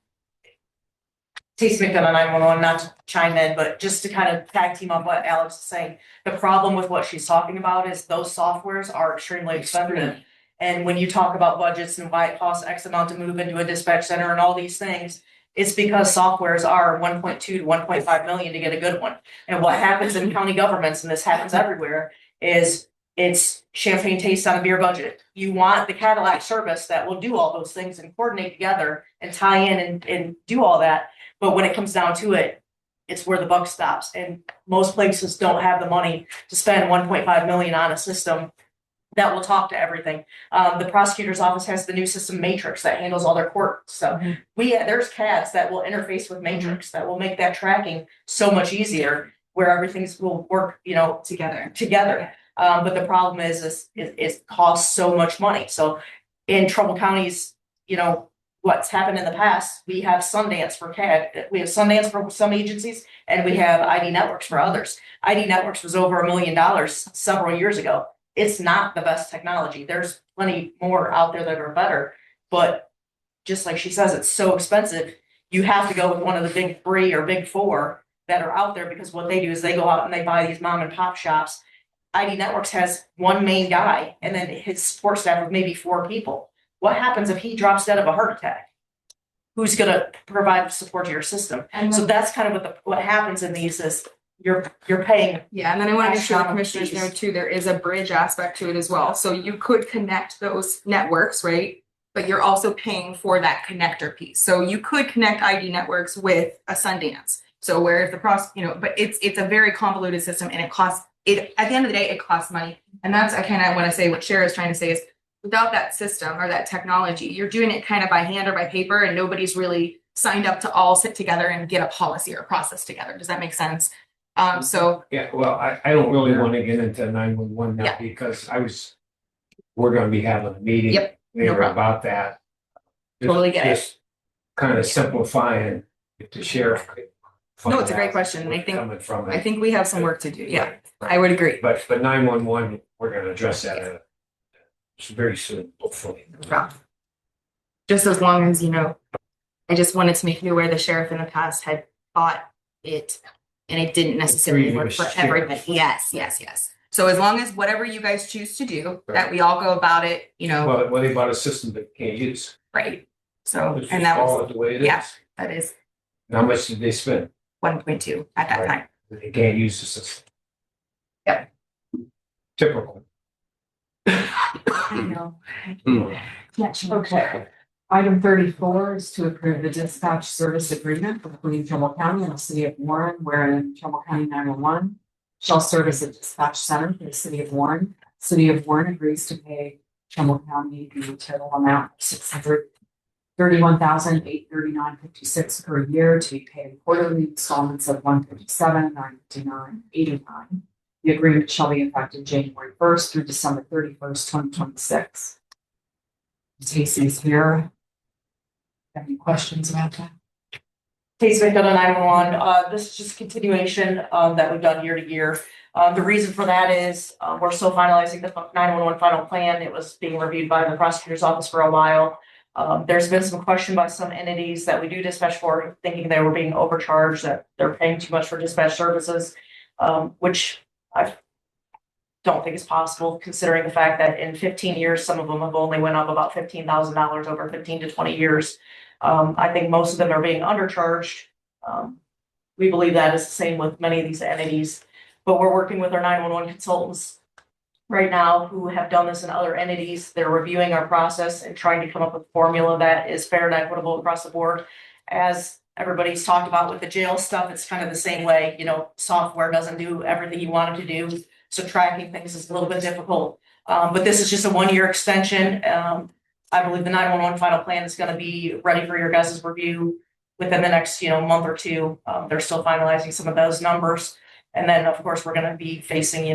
Stacey McDonough, 911, not to chime in, but just to kind of tag team on what Alex is saying. The problem with what she's talking about is those softwares are extremely expensive. And when you talk about budgets and why it costs X amount to move into a dispatch center and all these things, it's because softwares are 1.2 to 1.5 million to get a good one. And what happens in county governments, and this happens everywhere, is it's champagne taste on a beer budget. You want the Cadillac service that will do all those things and coordinate together and tie in and do all that. But when it comes down to it, it's where the buck stops. And most places don't have the money to spend 1.5 million on a system that will talk to everything. The prosecutor's office has the new system Matrix that handles all their court. So there's CADs that will interface with Matrix that will make that tracking so much easier, where everything's will work, together. But the problem is it costs so much money. So in Trumbull counties, what's happened in the past, we have Sundance for CAD, we have Sundance for some agencies, and we have ID Networks for others. ID Networks was over $1 million several years ago. It's not the best technology. There's plenty more out there that are better, but just like she says, it's so expensive. You have to go with one of the big 3 or big 4 that are out there, because what they do is they go out and they buy these mom and pop shops. ID Networks has one main guy and then his support staff of maybe 4 people. What happens if he drops dead of a heart attack? Who's going to provide support to your system? And so that's kind of what happens in these is you're paying. Yeah, and then I want to make sure the commissioners know too, there is a bridge aspect to it as well. So you could connect those networks, right? But you're also paying for that connector piece. So you could connect ID Networks with a Sundance. So where if the but it's a very convoluted system, and at the end of the day, it costs money. And that's I want to say what Shara is trying to say is without that system or that technology, you're doing it kind of by hand or by paper, and nobody's really signed up to all sit together and get a policy or a process together. Does that make sense? Yeah, well, I don't really want to get into 911 now because we're going to be having a meeting later about that. Totally get it. Just kind of simplifying if the sheriff could. No, it's a great question. I think we have some work to do. Yeah, right. I would agree. But 911, we're going to address that very soon, hopefully. Just as long as, I just wanted to make you aware the sheriff in the past had thought it, and it didn't necessarily work for everybody. Yes. So as long as whatever you guys choose to do, that we all go about it, Well, they bought a system that you can't use. right. So, Let's and just that call was, it the way it is. yeah, that is How much did they spend? 1.2 at that Right. time. They can't use the system. Yep. Typical. I know. Okay. Item 34 is to approve the dispatch service agreement between Trumbull County and the city of Warren, wherein Trumbull County 911 shall serve as a dispatch center for the city of Warren. City of Warren agrees to pay Trumbull County the total amount of $31,839.56 per year to be paid in quarterly installments of $157,959.89. The agreement shall be effective January 1st through December 31st, 2026. Stacy's here. Have any questions about that? Case victim 911, this is just a continuation that we've done year to year. The reason for that is we're still finalizing the 911 final plan. It was being reviewed by the prosecutor's office for a while. There's been some question by some entities that we do dispatch for, thinking they were being overcharged, that they're paying too much for dispatch services, which I don't think is possible, considering the fact that in 15 years, some of them have only went up about $15,000 over 15 to 20 years. I think most of them are being undercharged. We believe that is the same with many of these entities, but we're working with our 911 consultants right now who have done this in other entities. They're reviewing our process and trying to come up with a formula that is fair and equitable across the board. As everybody's talked about with the jail stuff, it's kind of the same way, software doesn't do everything you want it to do. So tracking things is a little bit difficult. But this is just a 1-year extension. I believe the 911 final plan is going to be ready for your guys' review within the next, month or two. They're still finalizing some of those numbers. And then, of course, we're going to be facing,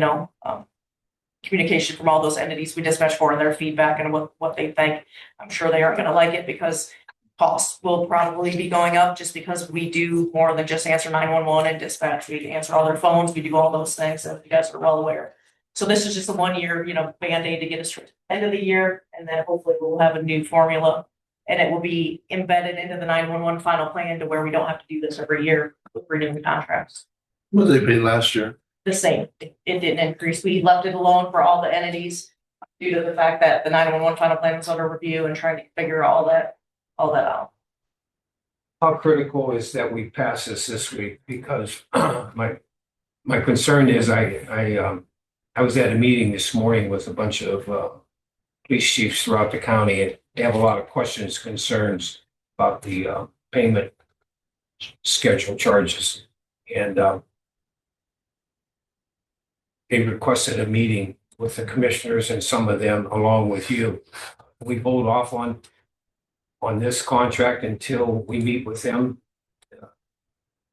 communication from all those entities we dispatch for and their feedback and what they think. I'm sure they aren't going to like it because costs will probably be going up just because we do more than just answer 911 and dispatch. We answer all their phones. We do all those things, as you guys are well aware. So this is just a 1-year, Band-Aid to get us to the end of the year. And then hopefully we'll have a new formula and it will be embedded into the 911 final plan to where we don't have to do this every year with renewing the contracts. What did they pay last year? The same. It didn't increase. We left it alone for all the entities due to the fact that the 911 final plan was under review and trying to figure all that out. How critical is that we pass this week? Because my concern is I was at a meeting this morning with a bunch of police chiefs throughout the county, and they have a lot of questions, concerns about the payment schedule charges. And they requested a meeting with the commissioners and some of them along with you. We hold off on this contract until we meet with them,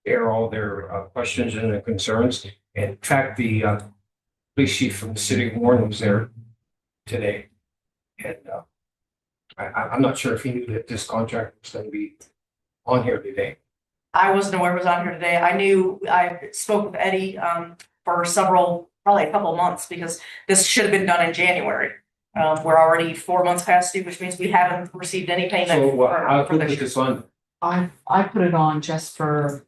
air all their questions and their concerns. And in fact, the police chief from the city of Warren was there today. And I'm not sure if he knew that this contract was going to be on here today. I wasn't aware it was on here today. I spoke with Eddie for probably a couple of months, because this should have been done in January. We're already 4 months past due, which means we haven't received any payment. So I'll for put this on. I put it on just for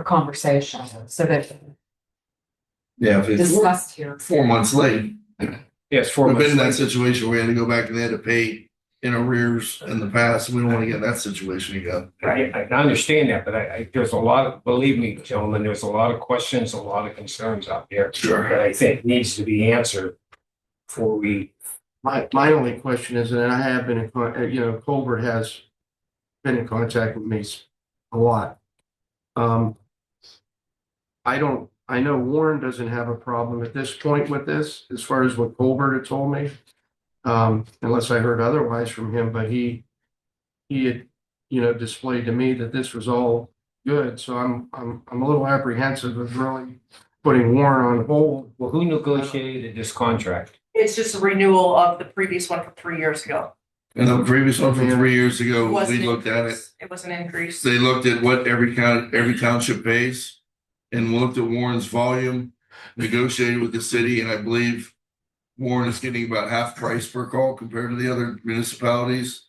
conversation, so that Yeah, if it's discussed here. 4 months late. Yes, 4 We've months. been in that later. situation where we had to go back and they had to pay in arrears in the past. We don't want to get in that situation again. I understand that, but there's a lot of, believe me, gentlemen, there's a lot of questions, a lot of concerns out there Sure. that I think needs to be answered before we. My only question is, and I have been Colbert has been in contact with me a lot. I know Warren doesn't have a problem at this point with this, as far as what Colbert had told me. Unless I heard otherwise from him, but he had, displayed to me that this was all good. So I'm a little apprehensive of really putting Warren on hold. Well, who negotiated this contract? It's just a renewal of the previous one from 3 years ago. And the previous one from 3 years ago, Was we an looked at it. increase. It was an increase. They looked at what every township pays, and we looked at Warren's volume, negotiated with the city, and I believe Warren is getting about half price per call compared to the other municipalities.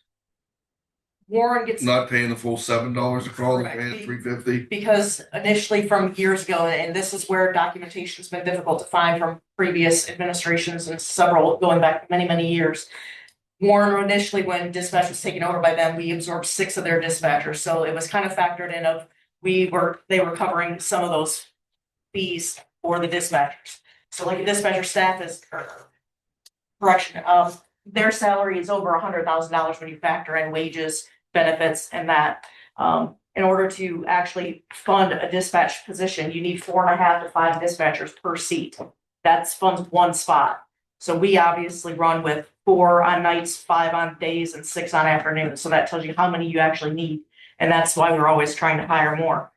Warren gets. Not paying the full $7 a call, they're paying $3.50. Because initially from years ago, and this is where documentation's been difficult to find from previous administrations and several going back many, many years. Warren initially, when dispatch was taken over by them, we absorbed 6 of their dispatchers. So it was kind of factored in of they were covering some of those fees for the dispatchers. So like a dispatcher staff their salary is over $100,000 when you factor in wages, benefits, and that. In order to actually fund a dispatch position, you need 4.5 to 5 dispatchers per seat. That funds one spot. So we obviously run with 4 on nights, 5 on days, and 6 on afternoons. So that tells you how many you actually need. And that's why we're always trying to hire more.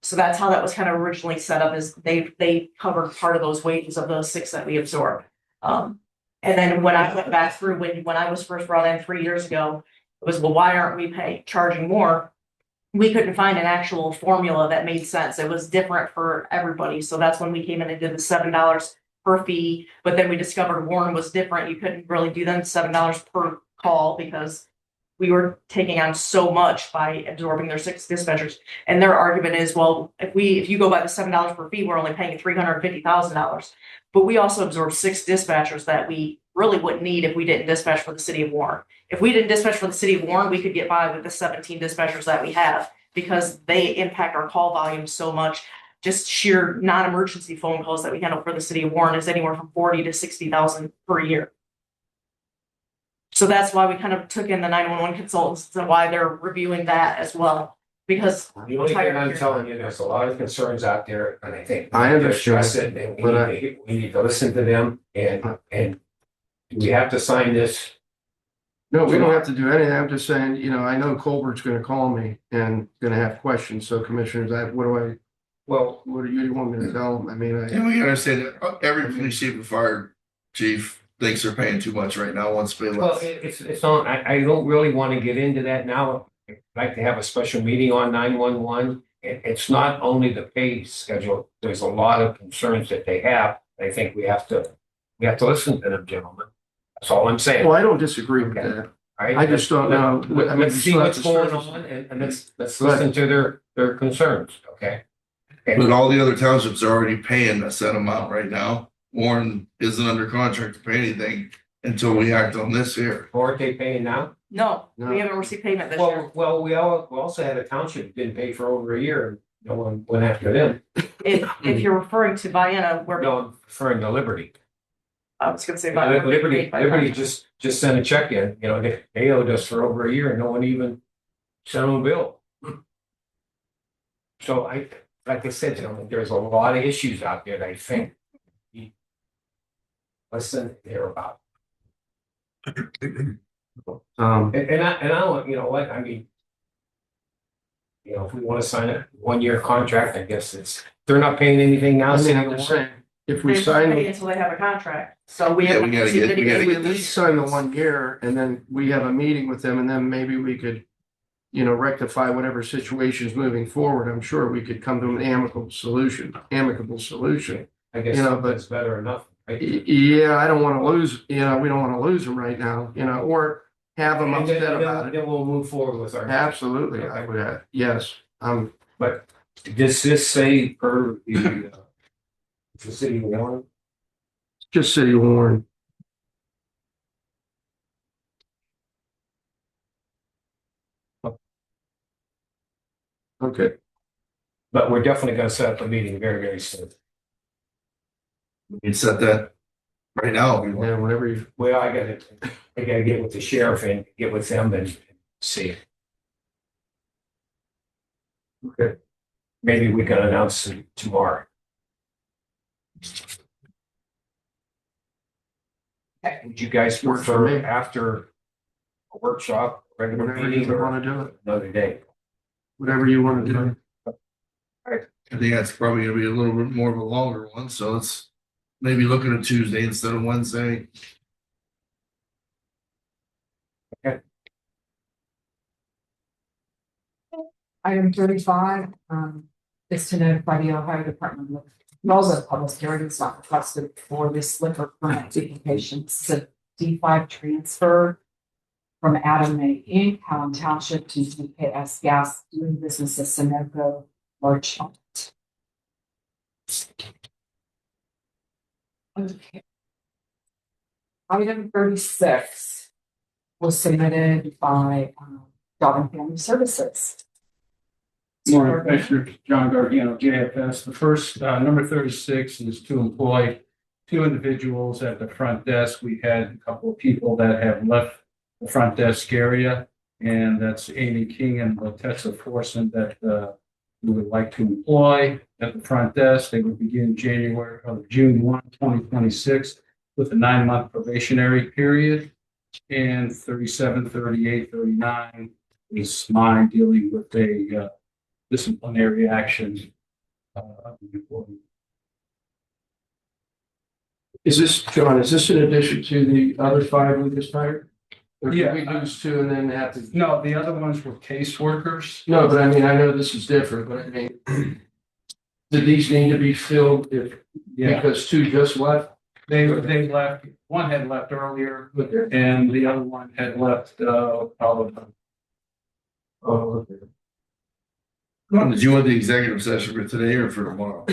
So that's how that was kind of originally set up, is they covered part of those wages of those 6 that we absorbed. And then when I went back through, when I was first brought in 3 years ago, it was, well, why aren't we charging more? We couldn't find an actual formula that made sense. It was different for everybody. So that's when we came in and did the $7 per fee. But then we discovered Warren was different. You couldn't really do them $7 per call because we were taking on so much by absorbing their 6 dispatchers. And their argument is, well, if you go by the $7 per fee, we're only paying $350,000. But we also absorb 6 dispatchers that we really wouldn't need if we didn't dispatch for the city of Warren. If we didn't dispatch for the city of Warren, we could get by with the 17 dispatchers that we have because they impact our call volume so much. Just sheer non-emergency phone calls that we handle for the city of Warren is anywhere from 40 to 60,000 per year. So that's why we kind of took in the 911 consultants and why they're reviewing that as well. Because The only thing I'm telling you, there's a lot of concerns out there, and I think. I we need to address understand, it, and but we need to listen to them, and we have to sign this. No, we don't have to do anything. I'm just saying, you know, I know Colbert's gonna call me and gonna have questions. So commissioners, Well, what do you want me to tell them? I mean, And we understand that every police chief and fire chief thinks they're paying too much right now, wants to pay well, less. it's not, I don't really want to get into that now. I'd like to have a special meeting on 911. It's not only the pay schedule, there's a lot of concerns that they have. I think we have to listen to them, gentlemen. That's all I'm saying. well, I don't disagree with Okay. that. All right? I just don't know. I mean, Let's see what's we still have going to on and let's listen to their concerns, okay? But all the other townships are already paying a set amount right now. Warren isn't under contract to pay anything until we act on this here. Or aren't they paying now? no, No. we haven't received payment this year. Well, we also had a township that didn't pay for over a year, and no one went after them. If you're referring to Vienna, where No, I'm referring to Liberty. I was gonna say Vienna. Liberty just sent a check in, you know, they owed us for over a year and no one even sent them a bill. So like I said, gentlemen, there's a lot of issues out there that I think. Listen, they're about. And I don't, you know what, I mean. You know, if we want to sign a 1-year contract, I guess they're not paying anything now. I mean, City I'm of just Warren. saying, if They we have to sign, pay until they have a contract. So we Yeah, haven't we gotta received get- we anything. gotta we get at least sign the 1 year and then we have a meeting with them and then maybe we could, you know, rectify whatever situations moving forward. I'm sure we could come to an amicable solution. I guess you know, but- that's better enough. right? Yeah, I don't want to lose, you know, we don't want to lose them right now, you know, or have them And upset then, about it. then we'll move forward with our. Absolutely, I would, yes, But does this say per the city of Warren? just City of Warren. Okay, But we're definitely gonna set up a meeting very, very soon. We can set that right now if we want. yeah, whatever you, Well, I gotta get with the sheriff and get with them and see. Okay. Maybe we can announce it tomorrow. Would you guys Works for me. prefer after a workshop, regular whatever meeting, you or want to do it, another day? whatever you want to do. I think that's probably gonna be a little bit more of a longer one, so let's maybe look at a Tuesday instead of Wednesday. Item 35, is to notify the Ohio Department of Laws of Public Securities not requested for this liquor permit duplication. This is a D5 transfer from Adam May Inc., Howland Township to DKS Gas, doing business as Sunoco Larchmont. Okay. Item 36 was submitted by Job and Family Services. Morning, Commissioner John Gargano, JFS. The first, number 36 is to employ 2 individuals at the front desk. We had a couple of people that have left the front desk area, and that's Amy King and Tessa Forson that we would like to employ at the front desk. They would begin June 1, 2026. with a 9-month probationary period. And 37, 38, 39 is mine dealing with a disciplinary action. Of the employee. Is this, John, is this in addition to the other 5 we just hired? Or did Yeah. we lose 2 and then have to? No, the other ones were caseworkers. No, but I mean, I know this is different, but I mean, did these need to be filled if, Yeah, because 2 just left? they left, one had left earlier and the other one had left, probably. Oh, okay. Did you want the executive session for today or for tomorrow?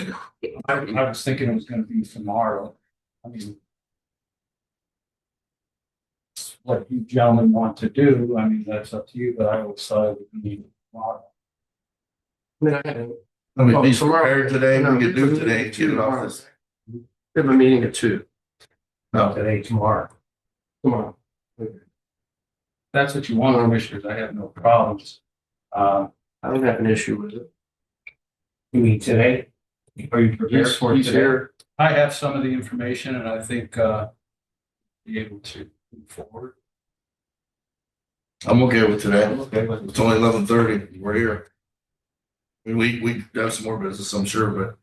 I was thinking it was gonna be tomorrow. I mean. What you gentlemen want to do, I mean, that's up to you, but I would say we need tomorrow. I mean, I had, I mean, Oh, be tomorrow. prepared today, No, we could do we today, have get it off tomorrow. this. we have a meeting at 2 No, today, tomorrow. tomorrow. That's what you want, commissioners, I have no problems. I don't have an issue with it. You mean today? Are you prepared for it He's today? here. I have some of the information and I think, be able to move forward. I'm okay with today. Okay, with It's only 11:30. We're here. I mean, we have some more business, I'm sure, but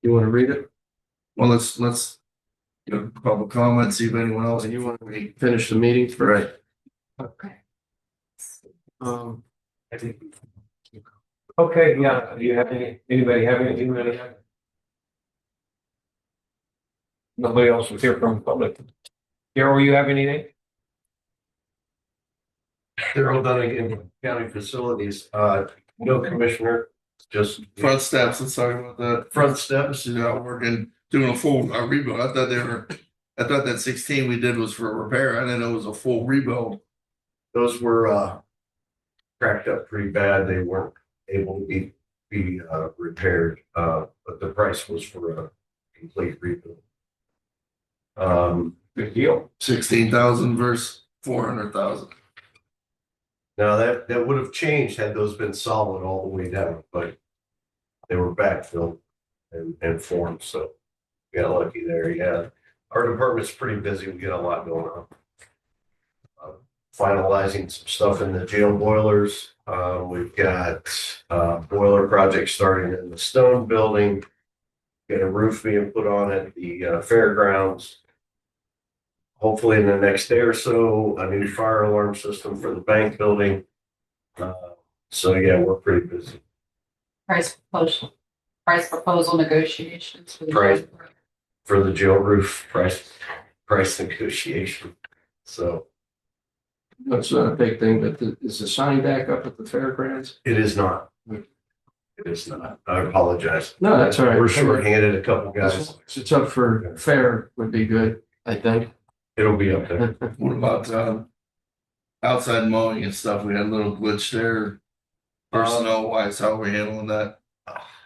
You want to read it? well, let's get a public comment, see if anyone else. And you want to finish the meeting first? Right. Okay. I think. Okay, yeah, do you have anybody have anything really? Nobody else was here from the public. Carol, you have anything? Daryl Dunnigan, County Facilities, no commissioner, just Front steps, let's talk about that. front steps. She's out working, doing a full rebuild. I thought that 16 we did was for a repair. I didn't know it was a full rebuild. Those were cracked up pretty bad. They weren't able to be repaired, but the price was for a complete rebuild. Good deal. 16,000 versus 400,000. Now that would have changed had those been solid all the way down, but they were backfilled and formed, so we got lucky there. Yeah, our department's pretty busy. We get a lot going on. Finalizing some stuff in the jail boilers. We've got boiler project starting in the Stone building. Got a roof being put on at the fairgrounds. Hopefully in the next day or so, a new fire alarm system for the bank building. So yeah, we're pretty busy. Price proposal negotiations. For the Price. For the jail roof price negotiation. So That's not a big thing, but is the sign back up at the fairgrounds? it is not. It is not. I apologize. No, that's all right. We're shorthanded a couple guys. It's up for fair would be good, I think. It'll be up there. What about outside mowing and stuff? We had a little glitch there. Personnel wise, how are we handling that?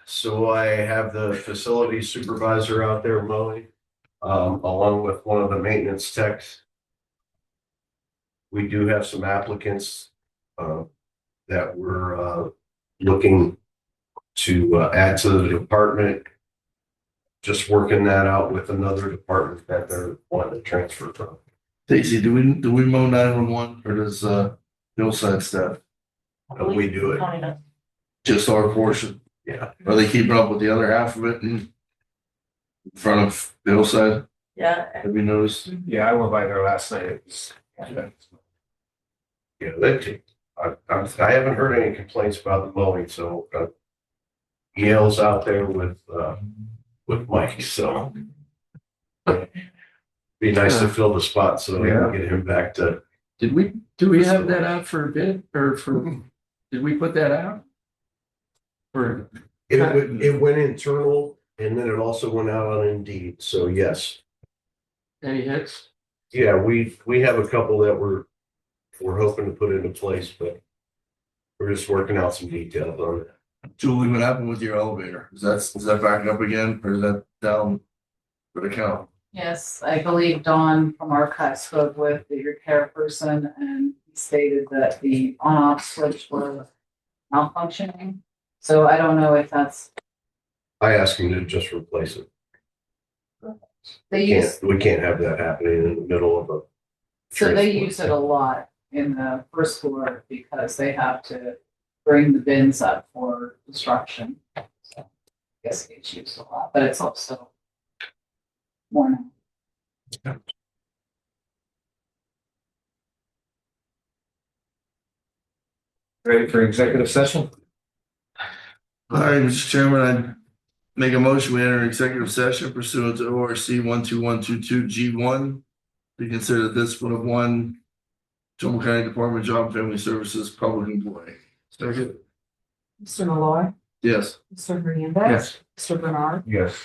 So I have the facility supervisor out there mowing, along with one of the maintenance techs. We do have some applicants that we're looking to add to the department. Just working that out with another department that they're wanting to transfer from. Stacy, do we mow 911 or does hillside staff? We do it. Just our portion? Yeah. Are they keeping up with the other half of it in front of the hillside? Yeah, Have you noticed? Yeah, I went by there last night. It was. Yeah, I haven't heard any complaints about the mowing, so Yale's out there with Mike, so be nice to fill the spot so we can get him back to. Do we have that out for a bid or did we put that out? For, It went internal and then it also went out on Indeed, so yes. any hits? Yeah, we have a couple that we're hoping to put into place, but we're just working out some details on it. Julie, what happened with your elevator? Is that back up again or is that down for the count? Yes, I believe Dawn from Archive spoke with the repair person and he stated that the on-off switch was malfunctioning. So I don't know if that's I asked him to just replace it. They use, We can't have that happening in the middle of a. so they transport. use it a lot in the first floor because they have to bring the bins up for construction. So I guess it gets used a lot, but it's also more now. Ready for executive session? All right, Mr. Chairman, I make a motion, we enter executive session pursuant to ORC 12122 G1. To consider the discipline of one Trumbull County Department of Job and Family Services public employee. Second. Mr. Malloy, Yes. Mr. Hernandez. Yes. Mr. Bernard. Yes.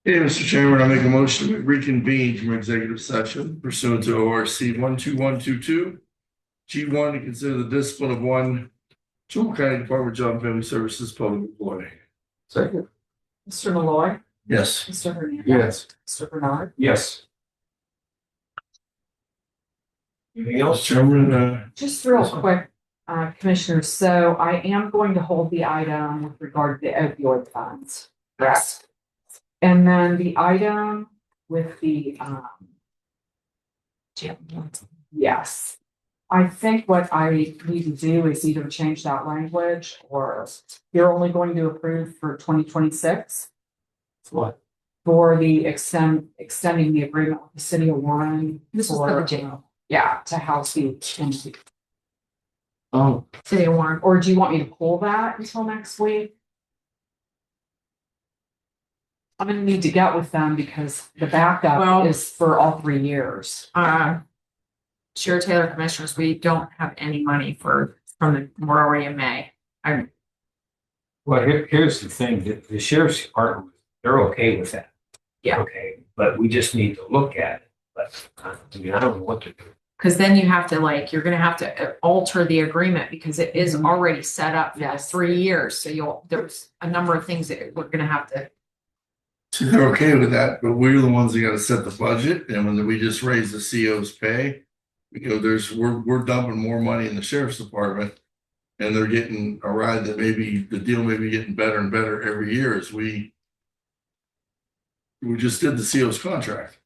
Hey, Mr. Chairman, I make a motion to reconvene from executive session pursuant to ORC 12122. G1, to consider the discipline of one Trumbull County Department of Job and Family Services public employee. Second. Mr. Malloy, Yes. Mr. Hernandez. Yes. Mr. Bernard. Yes. Anything else? Chairman, Just real quick, Commissioners, so I am going to hold the item with regard to the opioid funds. Yes. And then the item with the, yes. I think what I need to do is either change that language or you're only going to approve for 2026. What? For the extending the agreement with the city of Warren. This is for the jail. Yeah, to house the empty. Oh, City of Warren. Or do you want me to pull that until next week? I'm gonna need to get with them because the backup Well- is for all 3 years. Sheriff Taylor Commissioners, we don't have any money we're already in May. Well, here's the thing, the sheriff's department, they're okay with that. Yeah. Okay, but we just need to look at it, but I mean, I don't know what to do. Because then you have to you're gonna have to alter the agreement because it is already set up for Yes. 3 years. So there's a number of things that we're gonna have to. so they're okay with that, but we're the ones that gotta set the budget, and when we just raise the CO's pay. Because we're dumping more money in the sheriff's department. And they're getting a ride that maybe the deal may be getting better and better every year as we just did the CO's contract.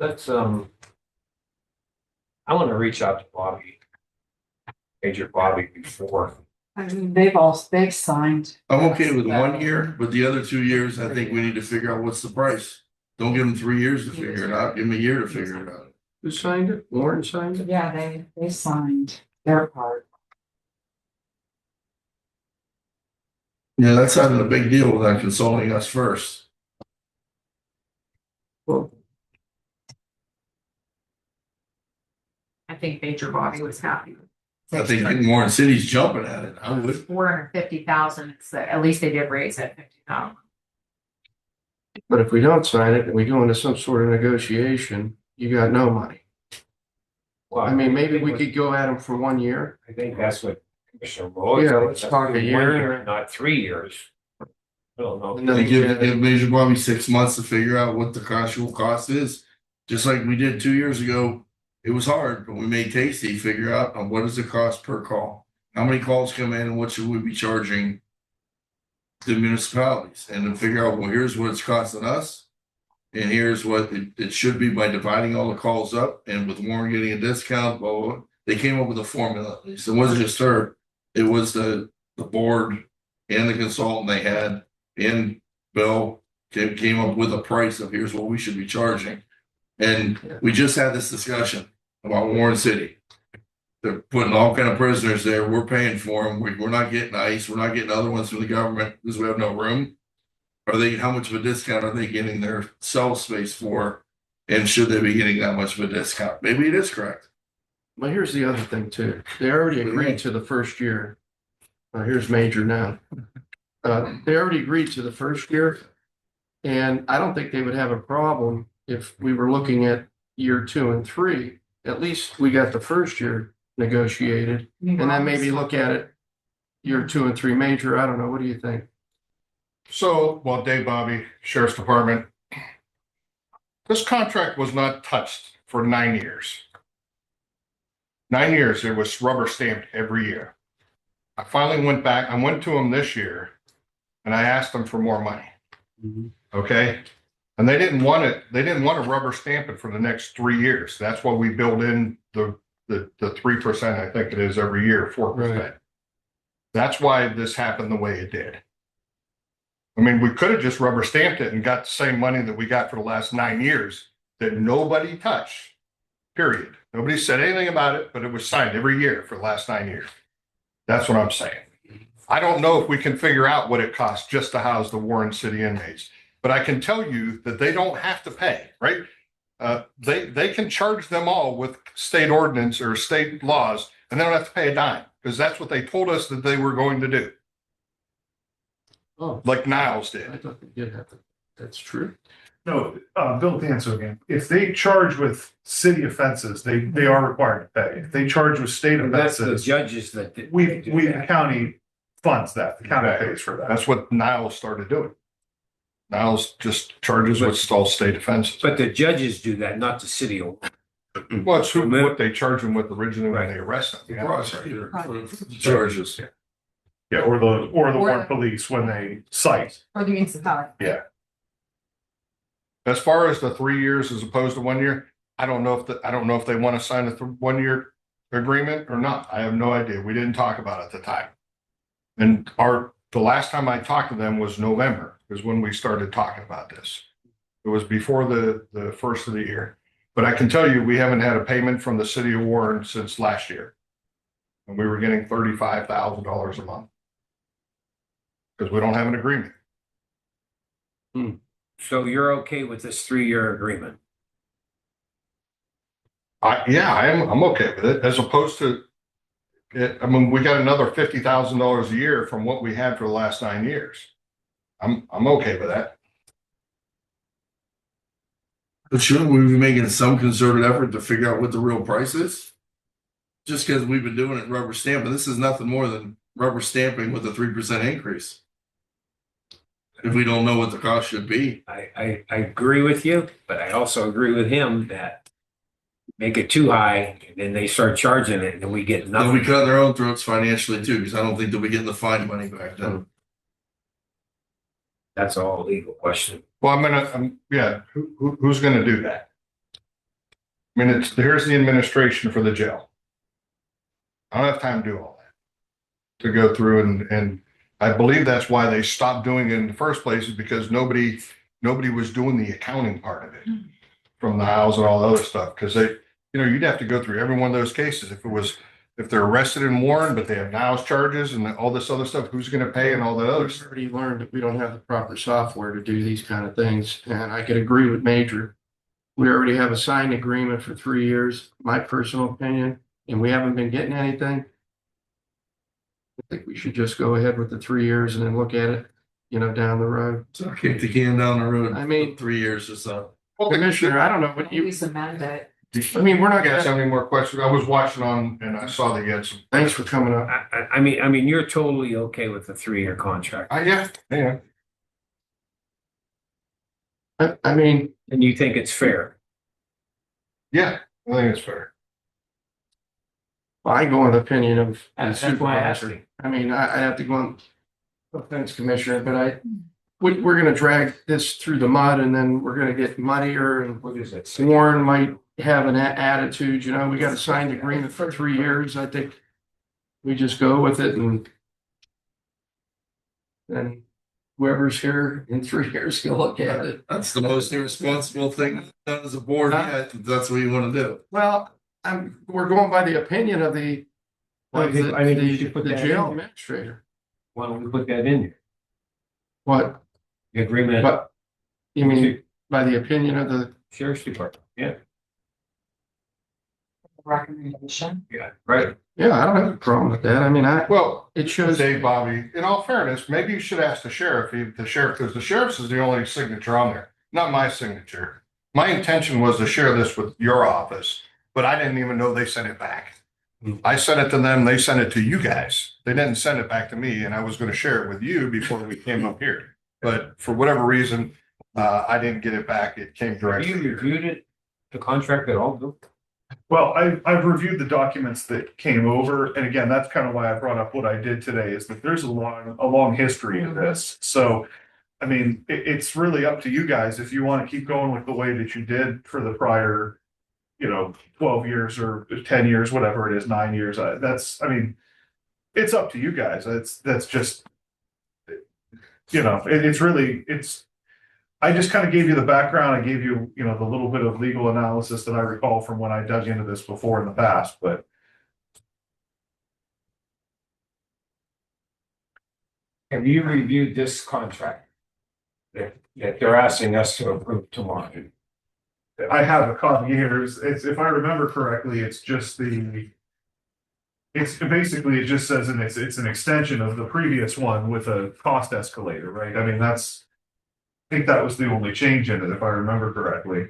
Let's, I want to reach out to Bobby. Major Bobby before. I mean, they've signed. I'm okay with 1 year, but the other 2 years, I think we need to figure out what's the price. Don't give them 3 years to figure it out, give them a year to figure it out. Who signed it? Warren signed it? Yeah, they signed their part. Yeah, that's not a big deal without consulting us first. Well, I think Major Bobby was happy. I think Warren City's jumping at it. I would. 450,000. At least they did raise it 50,000. but if we don't sign it and we go into some sort of negotiation, you got no money. Well, I mean, maybe we could go at them for 1 year. I think that's what Commissioner Roy. Yeah, let's talk a year. Not 3 years. I don't know. And then They we give get- Major Bobby 6 months to figure out what the actual cost is. Just like we did 2 years ago. It was hard, but we made Tasty figure out on what does it cost per call? How many calls come in and what should we be charging the municipalities? And then figure out, well, here's what it's costing us. And here's what it should be by dividing all the calls up, and with Warren getting a discount, blah, blah, blah. They came up with a formula. So it wasn't just her, it was the board and the consultant they had, and Bill came up with a price of here's what we should be charging. And we just had this discussion about Warren City. They're putting all kind of prisoners there. We're paying for them. We're not getting ICE. We're not getting other ones from the government because we have no room. How much of a discount are they getting their cell space for? And should they be getting that much of a discount? Maybe it is correct. Well, here's the other thing too. They already agreed to the first year. Here's Major now. They already agreed to the first year. And I don't think they would have a problem if we were looking at year 2 and 3. At least we got the first year negotiated, and then maybe look at it year 2 and 3. Major, I don't know. What do you think? So, well, Dave Bobby, Sheriff's Department. This contract was not touched for 9 years. 9 years, it was rubber stamped every year. I finally went back, I went to them this year and I asked them for more money. Okay? And they didn't want it, they didn't want to rubber stamp it for the next 3 years. That's why we build in the 3%, I think it is every year, 4%. Right. That's why this happened the way it did. I mean, we could have just rubber stamped it and got the same money that we got for the last 9 years that nobody touched, period. Nobody said anything about it, but it was signed every year for the last 9 years. That's what I'm saying. I don't know if we can figure out what it costs just to house the Warren City inmates, but I can tell you that they don't have to pay, right? They can charge them all with state ordinance or state laws, and they don't have to pay a dime because that's what they told us that they were going to do. Oh, like Niles did. I thought they did have to. That's true. No, Bill Danso again. If they charge with city offenses, they are required to pay. If they charge with state And that's the offenses, judges that. do the that. county funds that. The county Exactly. pays for that. That's what Niles started doing. Niles just charges with all state offenses. But the judges do that, not the city. Well, it's what they charge them with originally when they arrest them. The Yeah. prosecutor charges. Yeah, or the Or- warrant police when they cite. Or the municipality. As far as the 3 years as opposed to 1 year, I don't know if they want to sign a 1 year agreement or not. I have no idea. We didn't talk about it at the time. And the last time I talked to them was November, is when we started talking about this. It was before the first of the year. But I can tell you, we haven't had a payment from the city of Warren since last year. And we were getting $35,000 a month. Because we don't have an agreement. So you're okay with this 3-year agreement? Yeah, I'm okay with it, as opposed to, I mean, we got another $50,000 a year from what we had for the last 9 years. I'm okay with that. But shouldn't we be making some concerted effort to figure out what the real price is? Just because we've been doing it rubber stamping, this is nothing more than rubber stamping with a 3% increase. If we don't know what the cost should be. I agree with you, but I also agree with him that make it too high, and then they start charging it, and then we get Then nothing. we cut their own throats financially too, because I don't think they'll be getting the fine money back then. That's all a legal question. Well, yeah, who's gonna do that? I mean, here's the administration for the jail. I don't have time to do all that. To go through and I believe that's why they stopped doing it in the first place, is because nobody was doing the accounting part of it. From the house and all the other stuff, because you'd have to go through every one of those cases. If they're arrested in Warren, but they have Niles charges and all this other stuff, who's gonna pay and all the other We've stuff? already learned that we don't have the proper software to do these kind of things, and I could agree with Major. We already have a signed agreement for 3 years, my personal opinion, and we haven't been getting anything. I think we should just go ahead with the 3 years and then look at it, down the road. So kick the can down the road. I mean- 3 years or so. Well, Commissioner, I don't know what you, Please amend it. I mean, we're not You guys gonna, have any more questions? I was watching and I saw that you had some. thanks for coming up. I mean, you're totally okay with the 3-year contract, Yeah. I mean, and you think it's fair? Yeah, I think it's fair. I go on the opinion of the That's why I asked supervisor. you. I mean, I have to go on, no offense, Commissioner, but we're gonna drag this through the mud and then we're gonna get muddier and What is it? Warren might have an attitude, we got a signed agreement for 3 years. I think we just go with it and whoever's here in 3 years can look at it. That's the most irresponsible thing done as a board yet. if That's what you want to do. Well, we're going by the opinion of the Well, I think we should put the that jail in there. administrator. Why don't we put that in there? What, The agreement, but you mean by the opinion of the, sheriff's department, yeah, Recommendation. yeah, right. yeah, I don't have a problem with that. I mean, Well, it shows. Dave, Bobby, in all fairness, maybe you should ask the sheriff, because the sheriff's is the only signature on there, not my signature. My intention was to share this with your office, but I didn't even know they sent it back. I sent it to them, they sent it to you guys. They didn't send it back to me, and I was gonna share it with you before we came up here. But for whatever reason, I didn't get it back. It came Have directly. you reviewed it, the contract at all, Bill? Well, I've reviewed the documents that came over, and again, that's kind of why I brought up what I did today, is that there's a long history of this. So, I mean, it's really up to you guys if you want to keep going with the way that you did for the prior, 12 years or 10 years, whatever it is, 9 years. It's up to you guys. That's just, I just kind of gave you the background. I gave you, the little bit of legal analysis that I recall from when I dug into this before in the past, but. Have you reviewed this contract? That they're asking us to approve tomorrow? I have a copy here. It's if I remember correctly, it's just the It's basically, it just says, and it's an extension of the previous one with a cost escalator, right? I mean, I think that was the only change in it, if I remember correctly.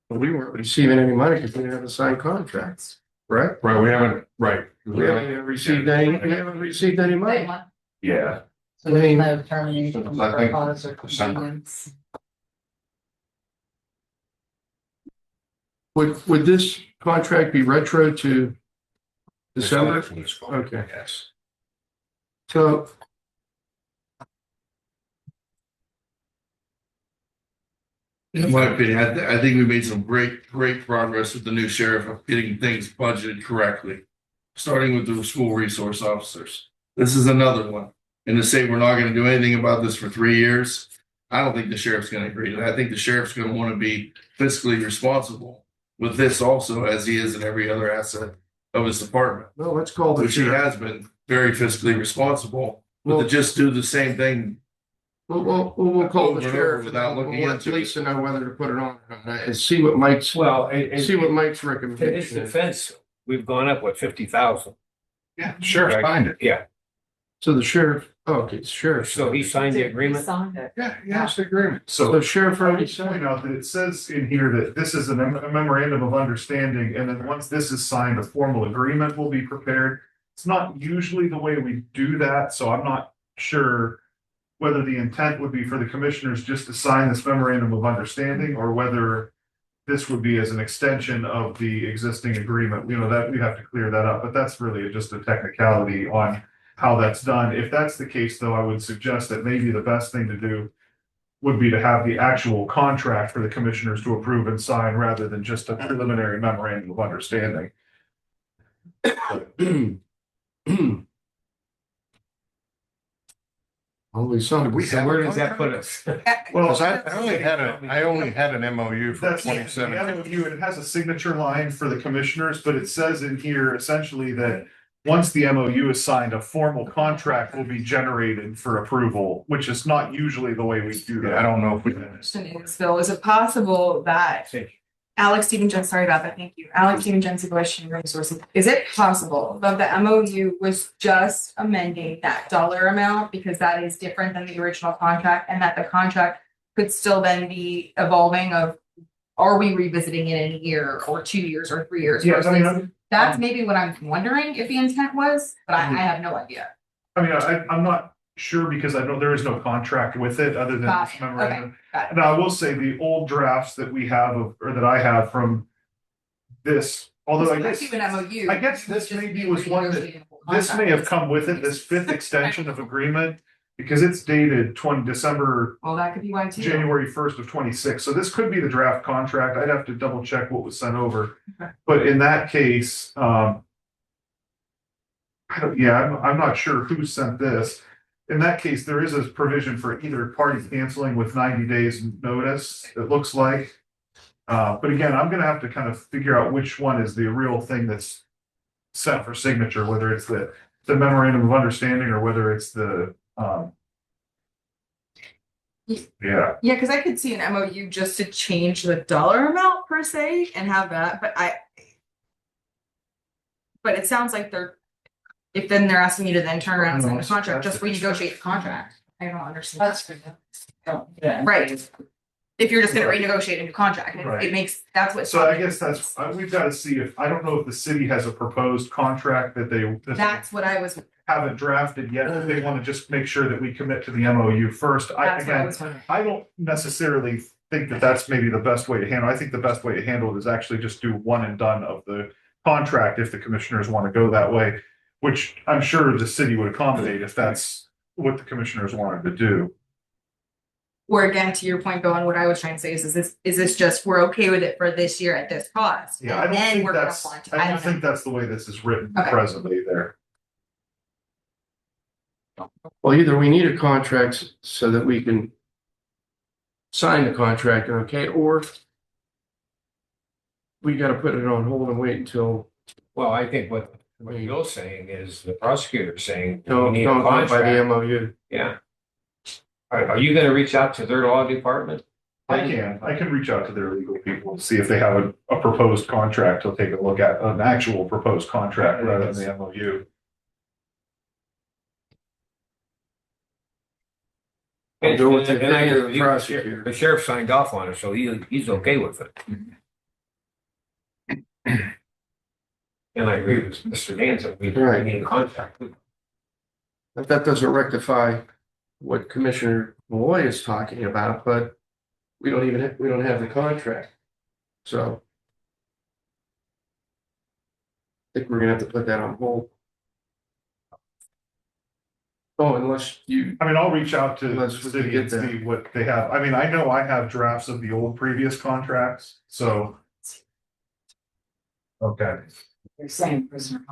We weren't receiving any money because we didn't have a signed contract, right? Right, we haven't, right. We haven't received any money. Yeah. I mean, I think December. would this contract be retro to December? Okay. Yes. So In my opinion, I think we made some great progress with the new sheriff of getting things budgeted correctly. Starting with the school resource officers. This is another one. And to say we're not gonna do anything about this for 3 years, I don't think the sheriff's gonna agree to that. I think the sheriff's gonna wanna be fiscally responsible with this also, as he is in every other asset of his department. no, let's call the Which he sheriff. has been very fiscally responsible, but to just do the same thing. We'll call the Over and over sheriff without looking We'll let into it. Lisa know whether to put it on or not and see what Mike's, Well, in recommendation his is. defense, we've gone up, what, 50,000? Yeah, sure, find it. Yeah, So the sheriff, okay, sheriff. so he signed the agreement? Signed it. Yeah, yes, agreement. So sheriff I already would signed. point out that it says in here that this is a memorandum of understanding, and then once this is signed, a formal agreement will be prepared. It's not usually the way we do that, so I'm not sure whether the intent would be for the commissioners just to sign this memorandum of understanding, or whether this would be as an extension of the existing agreement. You know, that we have to clear that up, but that's really just a technicality on how that's done. If that's the case, though, I would suggest that maybe the best thing to do would be to have the actual contract for the commissioners to approve and sign, rather than just a preliminary memorandum of understanding. Holy son. So where does that put us? Well, I only had an MOU for that's the 27. MOU, and it has a signature line for the commissioners, but it says in here essentially that once the MOU is signed, a formal contract will be generated for approval, which is not usually the way we do I that. don't know if we. Question is, Phil, is it possible that Alex Stephen Jen, sorry about that, thank you. Alex Stephen Jensen, Bush Human Resources. Is it possible that the MOU was just amending that dollar amount because that is different than the original contract, and that the contract could still then be evolving of, are we revisiting it in a year or 2 years or 3 years? Yeah, I mean, versus- That's maybe what I'm wondering if the intent was, but I have no idea. I'm not sure, because I know there is no contract with it other than Got this it. memorandum. Got it. Now, I will say the old drafts that we have or that I have from this, although I guess. Even MOU. I guess this just maybe was one that- renegotiating the whole This may contract. have come with it, this fifth extension of agreement, because it's dated December, Well, that could be why too. January 1st of 26. So this could be the draft contract. I'd have to double check what was sent over. Okay. But in that case, I'm not sure who sent this. In that case, there is a provision for either party canceling with 90 days notice, it looks like. But again, I'm gonna have to kind of figure out which one is the real thing that's set for signature, whether it's the memorandum of understanding or whether it's the, yeah. Yeah, because I could see an MOU just to change the dollar amount per se and have that, but it sounds like if then they're asking you to then turn around and sign the contract, just renegotiate the contract. I don't understand. That's good. Right. If you're just gonna renegotiate a new contract, Right. it makes, that's what. So I guess we've got to see I don't know if the city has a proposed contract that they That's what I was, haven't drafted yet. But they want to just make sure that we commit to the MOU first. that's what I was wondering. I don't necessarily think that that's maybe the best way to handle. I think the best way to handle it is actually just do one and done of the contract if the commissioners want to go that way, which I'm sure the city would accommodate if that's what the commissioners wanted to do. Or again, to your point, Bill, and what I was trying to say is this just, we're okay with it for this year at this cost? Yeah, I and don't then think we're gonna that's, want to- I I don't don't know. think that's the way this is written Okay. presently there. Well, either we need a contract so that we can sign the contract, okay, or we gotta put it on hold and wait until, Well, I think what Bill's saying is the prosecutor's saying. we don't need a go by the contract. MOU. Yeah. Are you gonna reach out to their law department I can reach out to their legal people and see if they have a proposed contract. They'll take a look at an actual proposed contract rather than the MOU. And Go with and I the agree with you, prosecutor. the sheriff signed off on it, so he's okay with it. And I agree with Mr. Danson, we Right. need a contract. But that doesn't rectify what Commissioner Malloy is talking about, but we don't have the contract. So I think we're gonna have to put that on hold. Oh, unless you, I mean, I'll reach out to the Let's city get and that. see what they have. I mean, I know I have drafts of the old previous contracts, so. Okay. They're saying prisoner.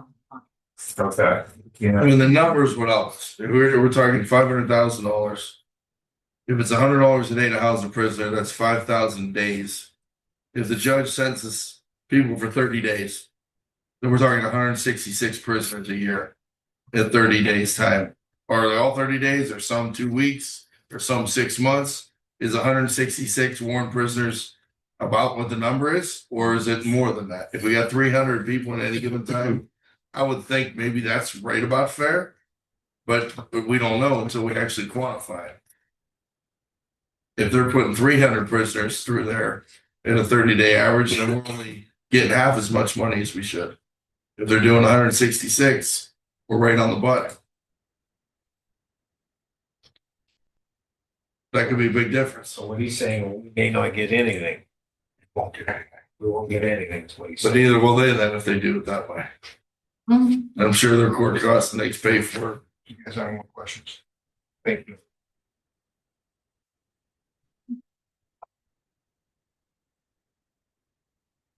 Okay, I yeah. mean, the numbers would help us. If we're talking $500,000. If it's $100 a day to house a prisoner, that's 5,000 days. If the judge sentences people for 30 days, then we're talking 166 prisoners a year at 30 days time. Are they all 30 days, or some 2 weeks, or some 6 months? Is 166 warrant prisoners about what the number is, or is it more than that? If we got 300 people at any given time, I would think maybe that's right about fair, but we don't know until we actually quantify it. If they're putting 300 prisoners through there in a 30-day average, then we're only getting half as much money as we should. If they're doing 166, we're right on the button. That could be a big difference. So what he's saying, we may not get anything. We won't get anything, is what he's But saying. neither will they then if they do it that way. I'm sure their court costs and they pay for it. You guys have any more questions? Thank you.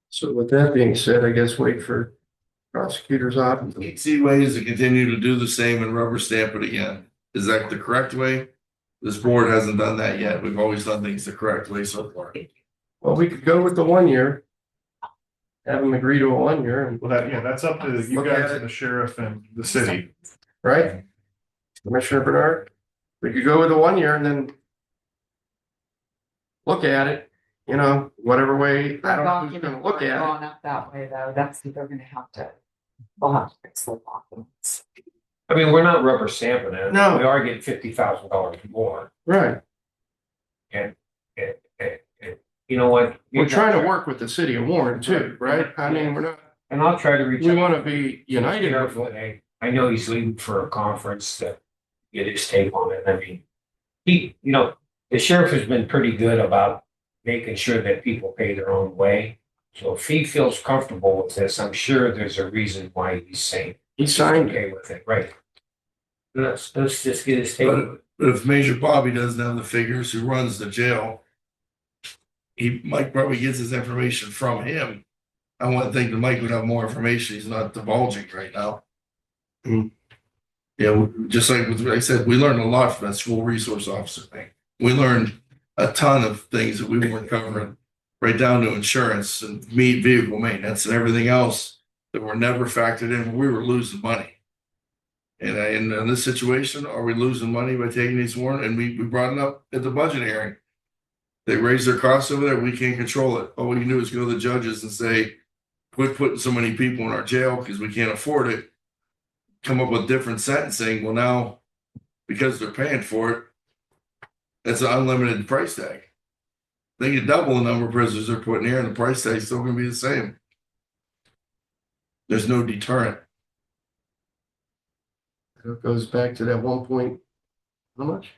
so with that being said, I guess wait for prosecutor's office. See ways to continue to do the same and rubber stamp it again. Is that the correct way? This board hasn't done that yet. We've always done things the correct way so far. Well, we could go with the 1 year. Have them agree to a 1 year, and Well, that's up to you Look at guys it. and the sheriff and the city. right? Commissioner Bernard, we could go with the 1 year and then look at it, whatever way, I don't know who's gonna look at it. Drawn up that way though, that's, they're gonna have to, they'll have to fix the documents. I mean, we're not rubber stamping it. No. We are getting $50,000 more. Right, And you know what? we're trying to work with the city of Warren too, right? I mean, we're not, And I'll try to reach. we out wanna to be united the with sheriff, but I know he's leaving for a conference to get his take on it. I mean, the sheriff has been pretty good about making sure that people pay their own way. So if he feels comfortable with this, I'm sure there's a reason why he's saying he signed it. okay with it, right? Let's just get his take. But if Major Bobby doesn't have the figures who runs the jail, Mike probably gets his information from him. I wouldn't think that Mike would have more information. He's not divulging right now. Yeah, just like what I said, we learned a lot from that school resource officer thing. We learned a ton of things that we weren't covering, right down to insurance and vehicle maintenance and everything else that were never factored in. We were losing money. And in this situation, are we losing money by taking these warrants? And we brought it up at the budget hearing. They raised their costs over there. We can't control it. All we can do is go to the judges and say, quit putting so many people in our jail because we can't afford it. Come up with different sentencing. Well, now, because they're paying for it, that's an unlimited price tag. They can double the number of prisoners they're putting here, and the price tag's still going to be the same. There's no deterrent. It goes back to that how much?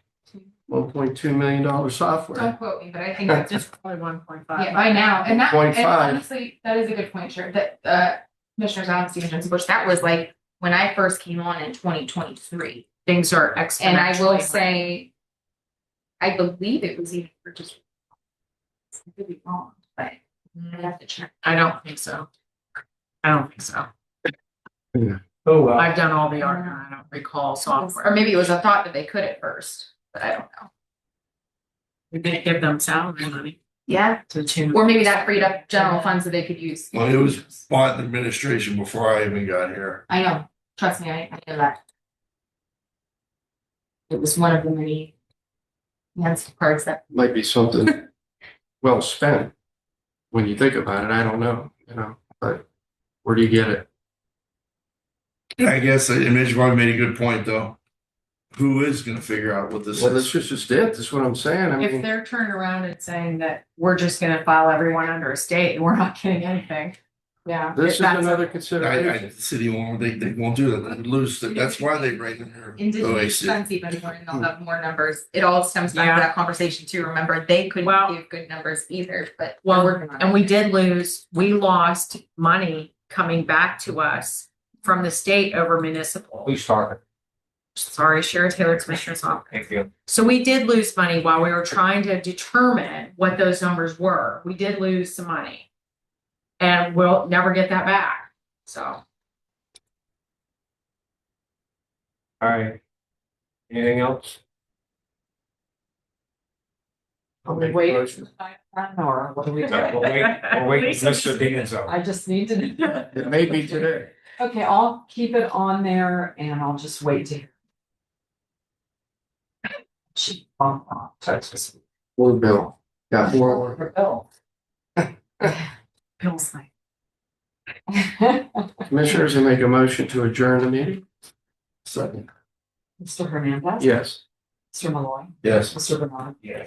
$1.2 million software. Don't quote me, but I think that's It's probably 1.5. yeah, I know, and that, and 0.5. honestly, that is a good point, Chair, that, Commissioners Allen, Stephen Johnson Bush, that was like when I first came on in 2023. Things are exponentially. And I will say, I believe it was even purchased. I could be wrong, but I have to check. I don't think so. I don't think so. Oh, well. I've done all the art and I don't recall software. Or maybe it was a thought that they could at first, but I don't know. We didn't give them salary money Yeah, to the tune. or maybe that freed up general funds that they could use. Well, it was bought in administration before I even got here. I know, trust me, I know that. It was one of the many parts that Might be something well spent. When you think about it, I don't know, but where do you get it? I guess, and Mitch probably made a good point, though. Who is gonna figure out what this Well, that's is? just it. That's what I'm saying. I If mean, they're turning around and saying that we're just gonna file everyone under a state and we're not getting anything. Yeah. this is that's- another The consideration. city won't, they won't do that, they lose, that's why they bring in their Indigenous OAC. defense even more, and they'll have more numbers. It all stems back Yeah. to that conversation too. Remember, they couldn't Well- give good numbers either, but. Well, we're working on and it. we lost money coming back to us from the state over municipal. Who's talking? Sorry, Sheriff Taylor, Commissioner's office. Thank you. So we did lose money while we were trying to determine what those numbers were. We did lose some money. And we'll never get that back, so. All right. Anything else? I'll make a Wait. motion. Or what do we do? We're waiting for Mr. Danzo. I just need to know. It may be today. Okay, I'll keep it on there and I'll just wait to. Texas. Or Bill. Got more. For Bill. Bill's like, Commissioners, I make a motion to adjourn the meeting. Second. Mr. Hernandez. Yes. Mr. Malloy. Yes. Mr. Bernard. Yeah.